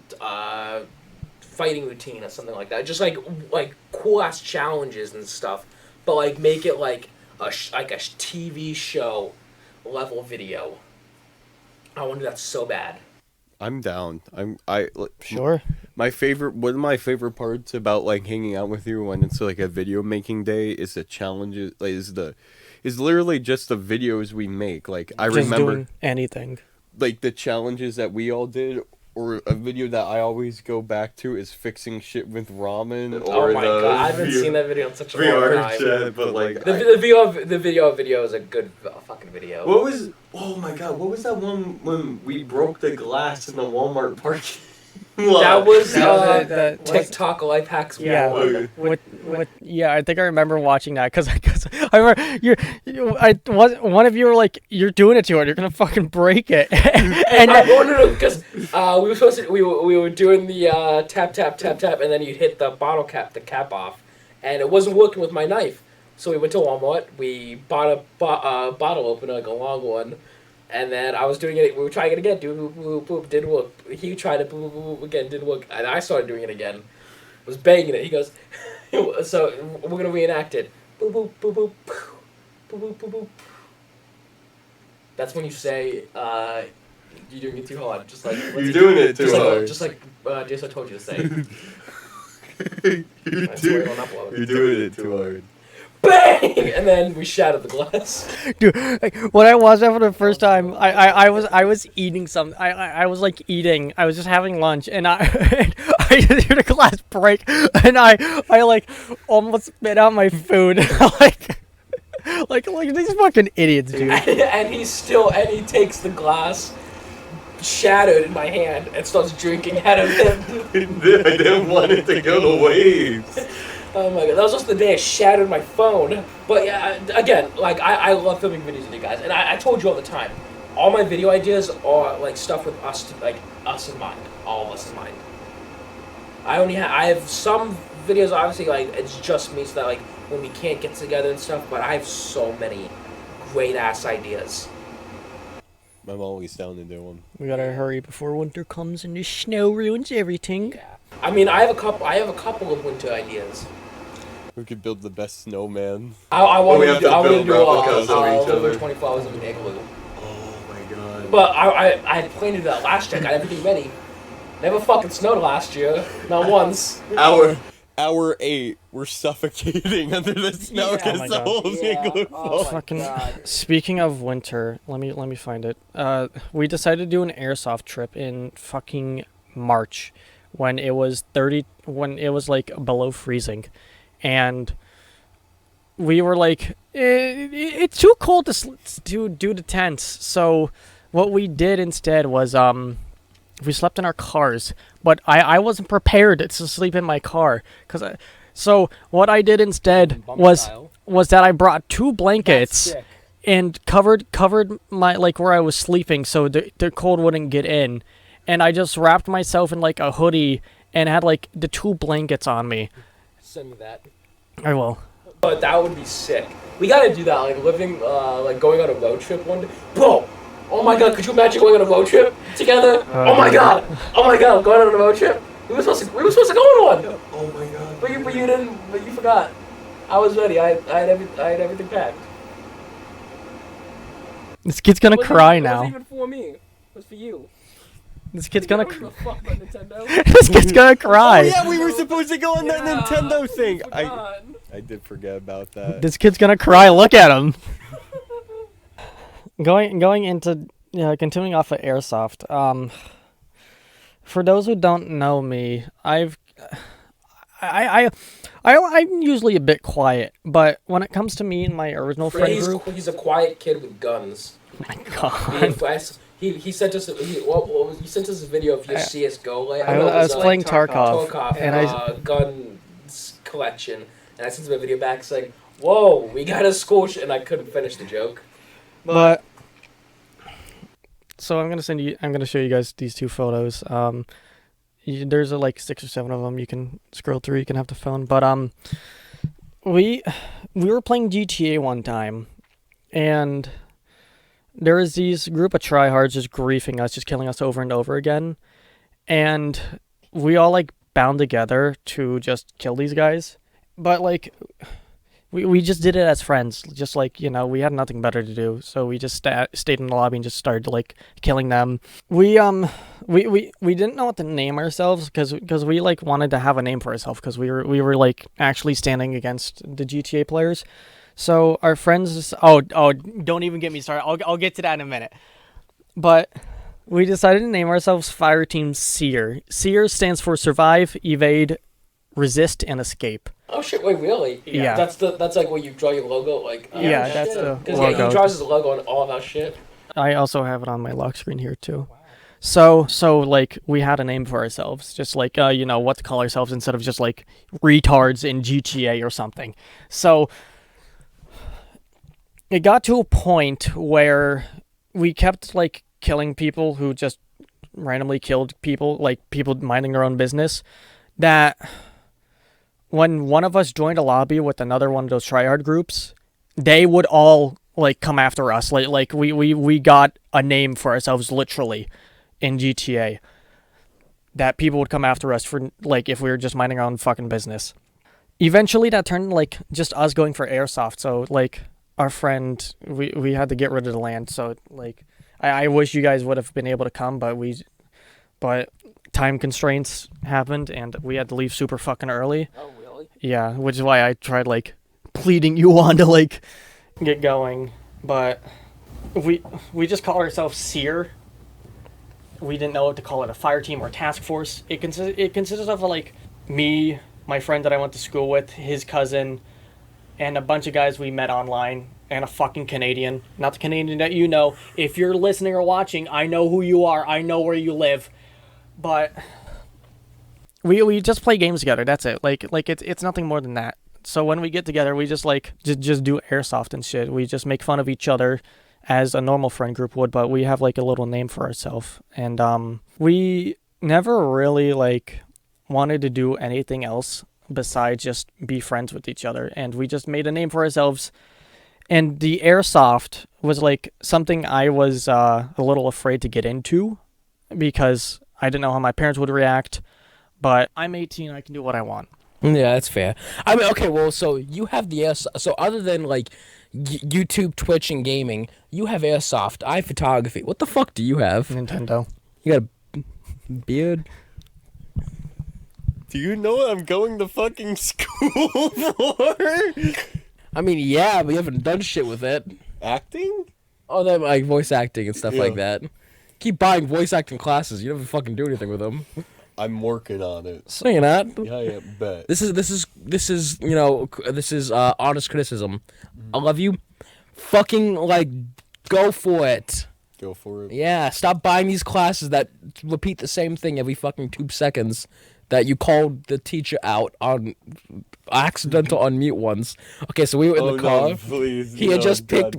fighting routine or something like that. Just like cool ass challenges and stuff, but like make it like a TV show level video. I want to do that so bad. I'm down. Sure. One of my favorite parts about like hanging out with you when it's like a video making day is the challenges. Like, is literally just the videos we make. Like I Just remember doing anything. like the challenges that we all did. Or a video that I always go back to is fixing shit with ramen. Or Oh my god, I haven't seen that video in such a long VR time. chat, but like The video is a good fucking video. what was? Oh my god, what was that one when we broke the glass in the Walmart parking lot? That was the TikTok life hacks. Yeah. one. What? Yeah, I think I remember watching that because I remember one of you were like, "You're doing it to it. You're gonna fucking break it." And no, because we were supposed to we were doing the tap tap tap tap, and then you'd hit the cap off, and it wasn't working with my knife. So we went to Walmart. We bought a bottle opener, like a long one, and then I was doing it. We were trying it again. Didn't work. He tried it. Again, didn't work. And I started doing it again. Was banging it. He goes, so we're gonna reenact it. Boop boop boop boop boop boop boop boop. That's when you say you're doing it too hard. Just like You're doing it too hard. Just like Dearso told you to say. You're doing it too hard. Bang! And then we shattered the glass. Dude, like, when I watched that for the first time, I was eating something. I was like eating. I was just having lunch, and I just heard a glass break, and I like almost spit out my food. like these fucking idiots, dude. And he takes the glass shattered in my hand and starts drinking out of it. I didn't want it to go to waste. Oh my god, that was just the day I shattered my phone. But yeah, again, like I love filming videos with you guys, and I told you all the time, all my video ideas are like stuff with us in mind, all of us in mind. I have some videos obviously like it's just me, so that like when we can't get together and stuff, but I have so many great ass ideas. I'm always down to do them. We gotta hurry before winter comes and the snow ruins everything. Yeah. I mean, I have a couple of winter ideas. We could build the best snowman. I want to do replicas of each over other. 24 hours of an igloo. Oh my god. But I had planned to do that last year. I got everything ready. Never fucking snowed last year. Not once. Hour 8, we're suffocating under the snow Yeah. because Oh my the God. whole igloo Oh falls. my Fucking. God. Speaking of winter, let me find it. We decided to do an airsoft trip in fucking March, when it was like below freezing, and we were like, it's too cold to do the tents. So what we did instead was we slept in our cars, but I wasn't prepared to sleep in my car so what I did instead was that I brought 2 blankets and covered my like where I was sleeping so the cold wouldn't get in, and I just wrapped myself in like a hoodie and had like the 2 blankets on me. Send me that. I will. But that would be sick. We gotta do that, like living, like going on a road trip one day. Bro, Oh my god, could you imagine going on a road trip together? Oh my god, going on a road trip. We were supposed to go on one. Oh my god. But you didn't. But you forgot. I was ready. I had everything packed. This kid's gonna cry now. It wasn't even for me. It was for you. This kid's gonna. Fuck about Nintendo. This kid's gonna cry. Oh yeah, we were supposed to go on that Nintendo thing. Forgot. I did forget about that. This kid's gonna cry. Look at him. Going into continuing off of Airsoft. For those who don't know me, I'm usually a bit quiet, but when it comes to me and my original friend group, He's a quiet kid with guns. oh my god. He sent us he sent us a video of your CS:GO. I was playing Tarkov, and guns collection, and I sent him a video back saying, "Whoa, we got a scorch," and I couldn't finish the joke. But so I'm gonna show you guys these two photos. There's like 6 or 7 of them. You can scroll through. You can have the phone. But we were playing GTA one time, and there was these group of tryhards just griefing us, just killing us over and over again, and we all like bound together to just kill these guys. But like, we just did it as friends, just like, we had nothing better to do, so we just stayed in the lobby and just started like killing them. We didn't know what to name ourselves because we like wanted to have a name for ourselves because we were like actually standing against the GTA players. So our friends, don't even get me started. I'll get to that in a minute. But we decided to name ourselves Fireteam Seer. Seer stands for Survive, Evade, Resist, and Escape. Oh shit! Wait, really? Yeah. That's like where you draw your logo, like. Yeah, that's the logo. logo. He draws his logo on all of our shit. I also have it on my lock screen here too. So like we had a name for ourselves, just like what to call ourselves instead of just like retards in GTA or something. So it got to a point where we kept like killing people who just randomly killed people, like people minding their own business, that when one of us joined a lobby with another one of those tryhard groups, they would all like come after us. Like we got a name for ourselves literally in GTA, that people would come after us for like if we were just minding our own fucking business. Eventually that turned like just us going for Airsoft. So like our friend, we had to get rid of the land. So like I wish you guys would have been able to come, but time constraints happened and we had to leave super fucking early. Oh really? Yeah, which is why I tried like pleading you on to like get going. But we just call ourselves Seer. We didn't know what to call it, a fire team or a task force. It consisted of like me, my friend that I went to school with, his cousin, and a bunch of guys we met online, and a fucking Canadian. Not the Canadian that you know. If you're listening or watching, I know who you are. I know where you live. But we just play games together. That's it. Like it's nothing more than that. So when we get together, we just like just do Airsoft and shit. We just make fun of each other as a normal friend group would, but we have like a little name for ourselves. And we never really like wanted to do anything else besides just be friends with each other. And we just made a name for ourselves. And the Airsoft was like something I was a little afraid to get into because I didn't know how my parents would react. But I'm 18, I can do what I want. Yeah, that's fair. I mean, okay, well, so you have the Airsoft. So other than like YouTube, Twitch, and gaming, you have Airsoft. I have photography. What the fuck do you have? Nintendo. You got a beard? Do you know what I'm going to fucking school for? I mean, yeah, but you haven't done shit with it. Acting? Oh, that like voice acting and stuff Yeah. like that. Keep buying voice acting classes. You never fucking do anything with them. I'm working on it. So you're not. Yeah, yeah, bet. This is honest criticism. I love you. Fucking like, go for it. Go for it. Yeah, stop buying these classes that repeat the same thing every fucking 2 seconds. That you called the teacher out on accidental unmute once. Okay, so we were in the car. No, please. He had just picked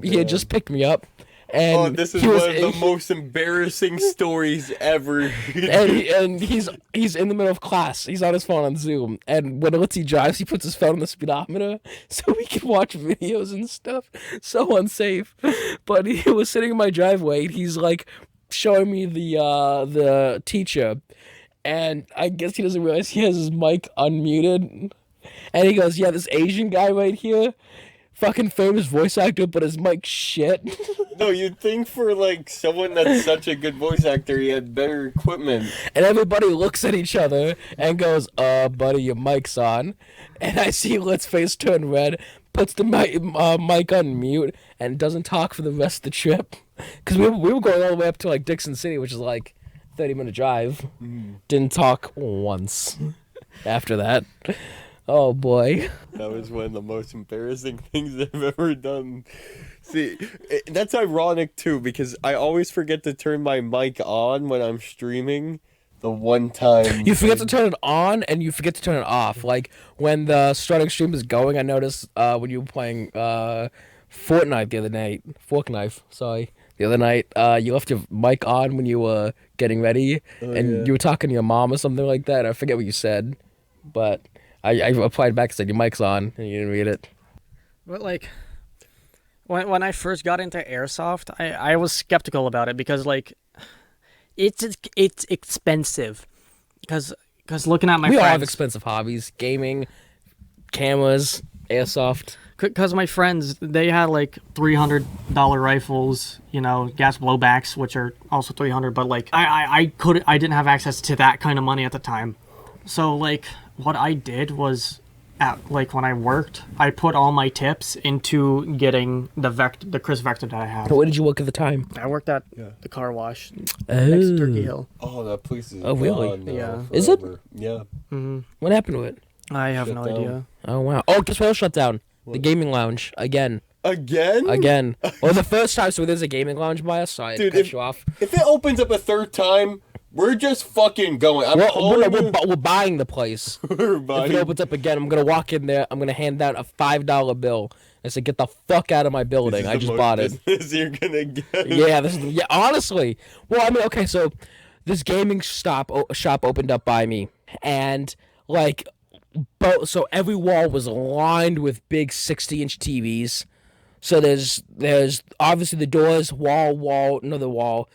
me up, And this is he was- one of the most embarrassing stories ever. and he's in the middle of class. He's on his phone on Zoom, and when Litzy drives, he puts his phone on the speedometer so he can watch videos and stuff. So unsafe. But he was sitting in my driveway. And he's like showing me the teacher, and I guess he doesn't realize he has his mic unmuted. And he goes, "Yeah, this Asian guy right here, fucking famous voice actor, but his mic shit." No, you'd think for like someone that's such a good voice actor, he had better equipment. And everybody looks at each other and goes, buddy, your mic's on." And I see Litt's face turn red, puts the mic on mute, and doesn't talk for the rest of the trip. Because we were going all the way up to like Dixon City, which is like 30-minute drive. Didn't talk once after that. Oh, boy. That was one of the most embarrassing things I've ever done. See, that's ironic too, because I always forget to turn my mic on when I'm streaming. The one time You forget to turn it on, and you forget to turn it off. Like, when the starting stream is going, I noticed when you were playing Fortnite the other night. The other night, you left your mic on when you were getting ready, and you were talking to your mom or something like that. I forget what you said, but I replied back and said, "Your mic's on," and you didn't read it. But like, when I first got into Airsoft, I was skeptical about it because like, it's expensive. Because looking at my We all have friends, expensive hobbies: gaming, cameras, Airsoft. because my friends, they had like $300 rifles, gas blowbacks, which are also $300. But like, I didn't have access to that kind of money at the time. So like, what I did was, when I worked, I put all my tips into getting the Chris Vector that I have. Where did you work at the time? I worked at the car wash next to Turkey Hill. Oh, that place is really? gone now Yeah. Is it? forever. Yeah. What happened to it? I have Shut no down. idea. Oh, wow. Oh, guess what else shut down? The gaming lounge. Again. Again? Well, the first time, so there's a gaming lounge by us, so I Dude, cut you off. If it opens up a third time, we're just fucking going. I'm calling you. We're buying the place. We're If it buying. opens up again, I'm going to walk in there, I'm going to hand down a $5 bill and say, "Get the fuck out of my building. I just bought it." Business you're gonna get. Yeah, honestly. Well, I mean, okay, so this gaming shop opened up by me, and like, so every wall was lined with big 60-inch TVs. So there's obviously the doors, another wall,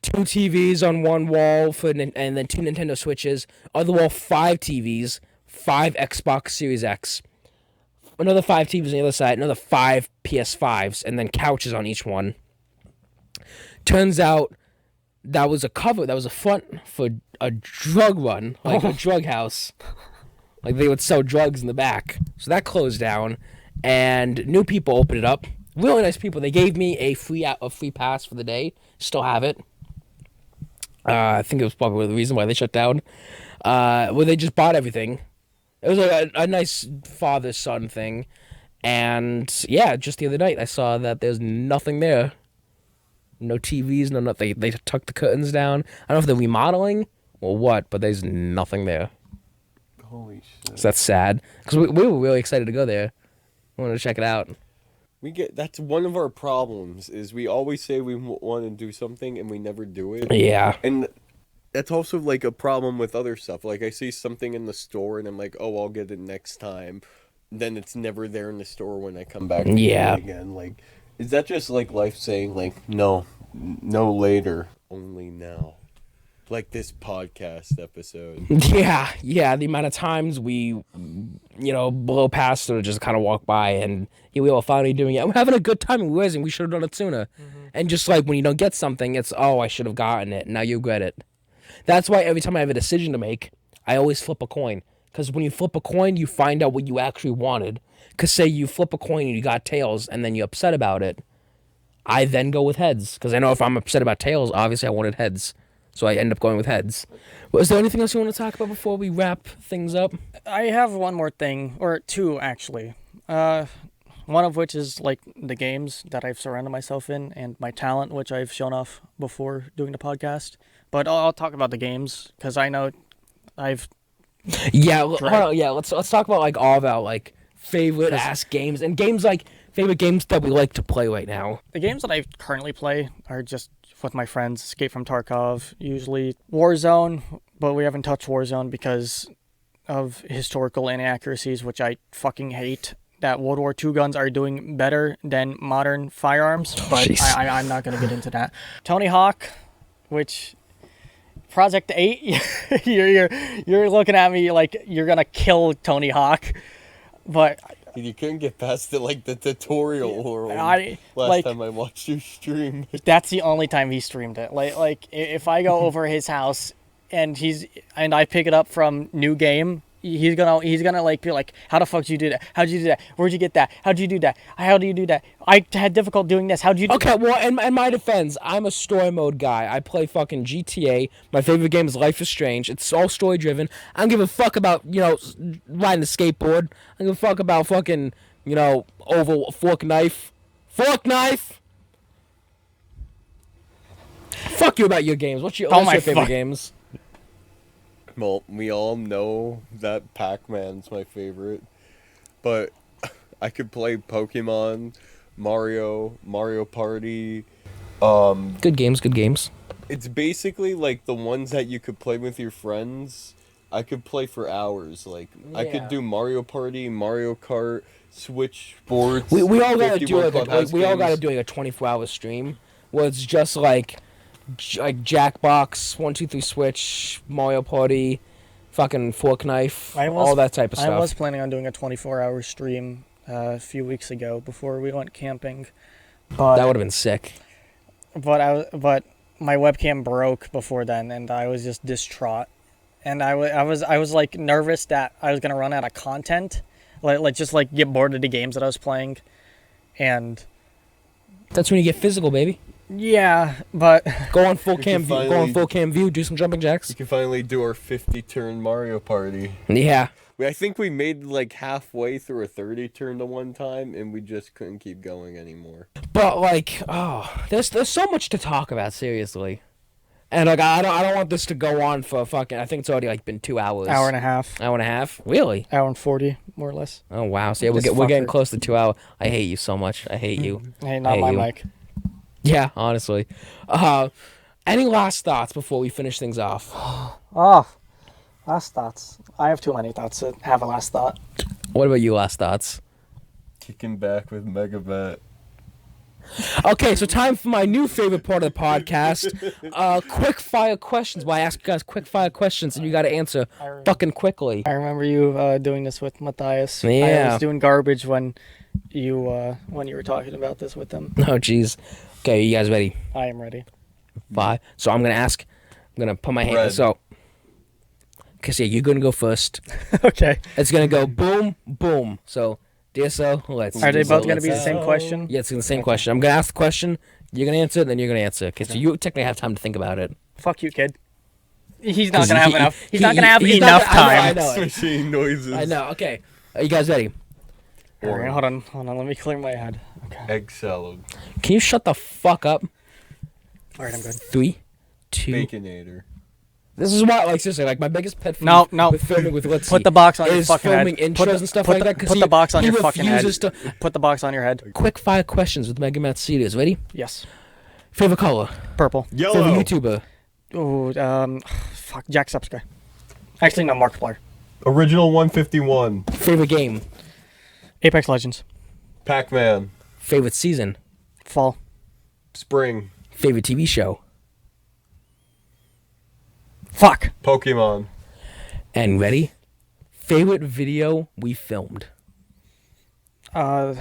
2 TVs on one wall and then 2 Nintendo Switches. Other wall, 5 TVs, 5 Xbox Series X. Another 5 TVs on the other side, another 5 PS5s, and then couches on each one. Turns out that was a front for a drug run, like a drug house. Like they would sell drugs in the back. So that closed down, and new people opened it up. Really nice people. They gave me a free pass for the day. Still have it. I think it was probably the reason why they shut down. Where they just bought everything. It was like a nice father-son thing. And yeah, just the other night I saw that there's nothing there. No TVs, no nothing. They tucked the curtains down. I don't know if they're remodeling or what, but there's nothing there. Holy shit. So that's sad. Because we were really excited to go there. We wanted to check it out. That's one of our problems, is we always say we want to do something and we never do it. Yeah. And that's also like a problem with other stuff. Like I see something in the store and I'm like, oh, I'll get it next time. Then it's never there in the store when I come back to Yeah. it again. Like, is that just like life saying like, no later, only now? Like this podcast episode. Yeah, the amount of times we, blow past or just kind of walk by and we were finally doing it. We're having a good time and we should have done it sooner. And just like when you don't get something, it's, oh, I should have gotten it. Now you regret it. That's why every time I have a decision to make, I always flip a coin. Because when you flip a coin, you find out what you actually wanted. Because say you flip a coin and you got tails and then you're upset about it, I then go with heads. Because I know if I'm upset about tails, obviously I wanted heads. So I end up going with heads. Was there anything else you want to talk about before we wrap things up? I have one more thing, or 2 actually. One of which is like the games that I've surrounded myself in and my talent, which I've shown off before doing the podcast. But I'll talk about the games because I know I've. Yeah, hold on, yeah. Let's talk about like all of our like favorite ass games and games like favorite games that we like to play right now. The games that I currently play are just with my friends. Escape from Tarkov, usually Warzone, but we haven't touched Warzone because of historical inaccuracies, which I fucking hate. That World War II guns are doing better than modern firearms, but I'm not going to get into that. Tony Hawk, which Project 8, you're looking at me like you're going to kill Tony Hawk, but You couldn't get past the tutorial world. Last time I watched you stream. That's the only time he streamed it. Like if I go over his house and I pick it up from new game, he's gonna like be like, how the fuck did you do that? How'd you do that? Where'd you get that? How'd you do that? How do you do that? I had difficult doing this. How'd you do Okay, well, in my defense, I'm a story mode guy. I play fucking GTA. My favorite game is Life is Strange. It's all story driven. I don't give a fuck about, riding a skateboard. I don't give a fuck about fucking, oval fork knife. Fork knife! Fuck you about your games. What's your favorite games? Well, we all know that Pac-Man's my favorite, but I could play Pokemon, Mario Party. Good games. It's basically like the ones that you could play with your friends. I could play for hours. Like I could do Mario Party, Mario Kart, Switch Sports. We all gotta do all gotta do a 24-hour stream where it's just like Jackbox, 1, 2, 3 Switch, Mario Party, fucking fork knife, all that type of stuff. I was planning on doing a 24-hour stream a few weeks ago before we went camping, but that would have been sick. But my webcam broke before then, and I was just distraught, and I was like nervous that I was gonna run out of content, like get bored of the games that I was playing, and that's when you get physical, baby. Yeah, but go on full cam view, do some jumping jacks. We can finally do our 50-turn Mario Party. Yeah. I think we made like halfway through a 30-turn to one time, and we just couldn't keep going anymore. But there's so much to talk about, seriously. And I don't want this to go on for fucking. I think it's already been 2 hours. Hour and a half. Hour and a half? Really? Hour and 40, more or less. Oh wow! So yeah, we're getting close to 2 hours. I hate you so much. I hate you. Hey, not my mic. Yeah, honestly. Any last thoughts before we finish things off? Last thoughts. I have too many thoughts to have a last thought. What about you, last thoughts? Kicking back with MegaMatt. Okay, so time for my new favorite part of the podcast. Quick fire questions. Well, I ask you guys quick fire questions, and you got to answer fucking quickly. I remember you doing this with Matthias. Yeah. I was doing garbage when you were talking about this with him. Oh, jeez. Okay, you guys ready? I am ready. 5. So I'm gonna put my hand. So, cause yeah, you're gonna go first. Okay. It's gonna go boom, boom. So, Dearso, let's. Are they both gonna be the same question? Yeah, it's the same question. I'm gonna ask the question. You're gonna answer it, then you're gonna answer. Okay, so you technically have time to think about it. Fuck you, kid. He's not gonna have enough. He's not gonna have enough time. I know. Machine noises. I know. Okay, are you guys ready? All right, hold on. Let me clear my head. Okay. Egg salad. Can you shut the fuck up? All right, I'm good. 3, 2. Baconator. This is why, seriously, my biggest pet peeve No. with filming with Littz Put the box on your fucking head. Filming intros and stuff like that. Put the box on your fucking head. To... Put the box on your head. Quick 5 questions with MegaMatt Studios. Ready? Yes. Favorite color? Purple. Yellow. Favorite YouTuber? Ooh, fuck, Jack Subsky. Actually, no, Markiplier. Original 151. Favorite game? Apex Legends. Pac-Man. Favorite season? Fall. Spring. Favorite TV show? Fuck. Pokemon. And ready? Favorite video we filmed? The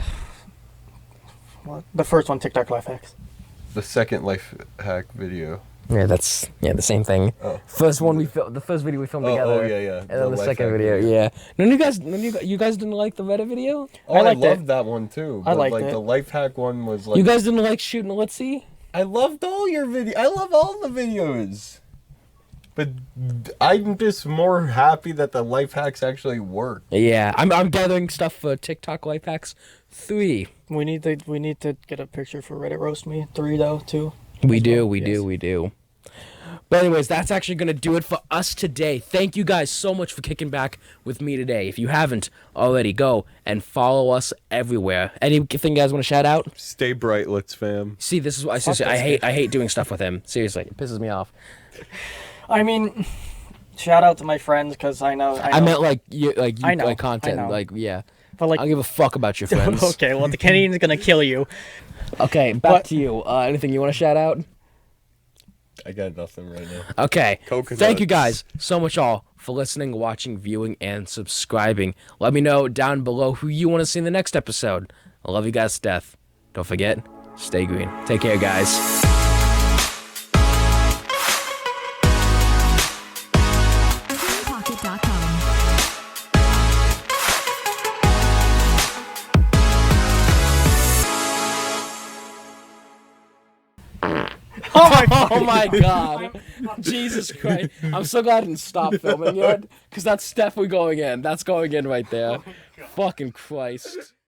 first one, TikTok life hacks. The second life hack video. Yeah, that's the same thing. Oh. First one we filmed, the first video we filmed together. Oh yeah. And then the second video, yeah. None of you guys didn't like the Reddit video? Oh, I loved that one too. I liked it. The life hack one was like. You guys didn't like shooting Let's See? I loved all your videos. I love all the videos. But I'm just more happy that the life hacks actually work. Yeah, I'm gathering stuff for TikTok life hacks 3. We need to get a picture for Reddit Roast Me 3 though too. We do. But anyways, that's actually going to do it for us today. Thank you guys so much for kicking back with me today. If you haven't already, go and follow us everywhere. Anything you guys want to shout out? Stay bright, Littz fam. See, this is why I hate doing stuff with him. Seriously, it pisses me off. I mean, shout out to my friends because I know. I meant like I know, content. I know. Like, yeah. But like, I don't give a fuck about your friends. okay, well the Canadian's gonna kill you. Okay, back to you. Anything you want to shout out? I got nothing right now. Okay. Coconuts. Thank you guys so much all for listening, watching, viewing, and subscribing. Let me know down below who you want to see in the next episode. I love you guys to death. Don't forget, stay green. Take care, guys. Oh my god. Jesus Christ. I'm so glad I didn't stop filming yet, because that's definitely going in. That's going in right there. Fucking Christ.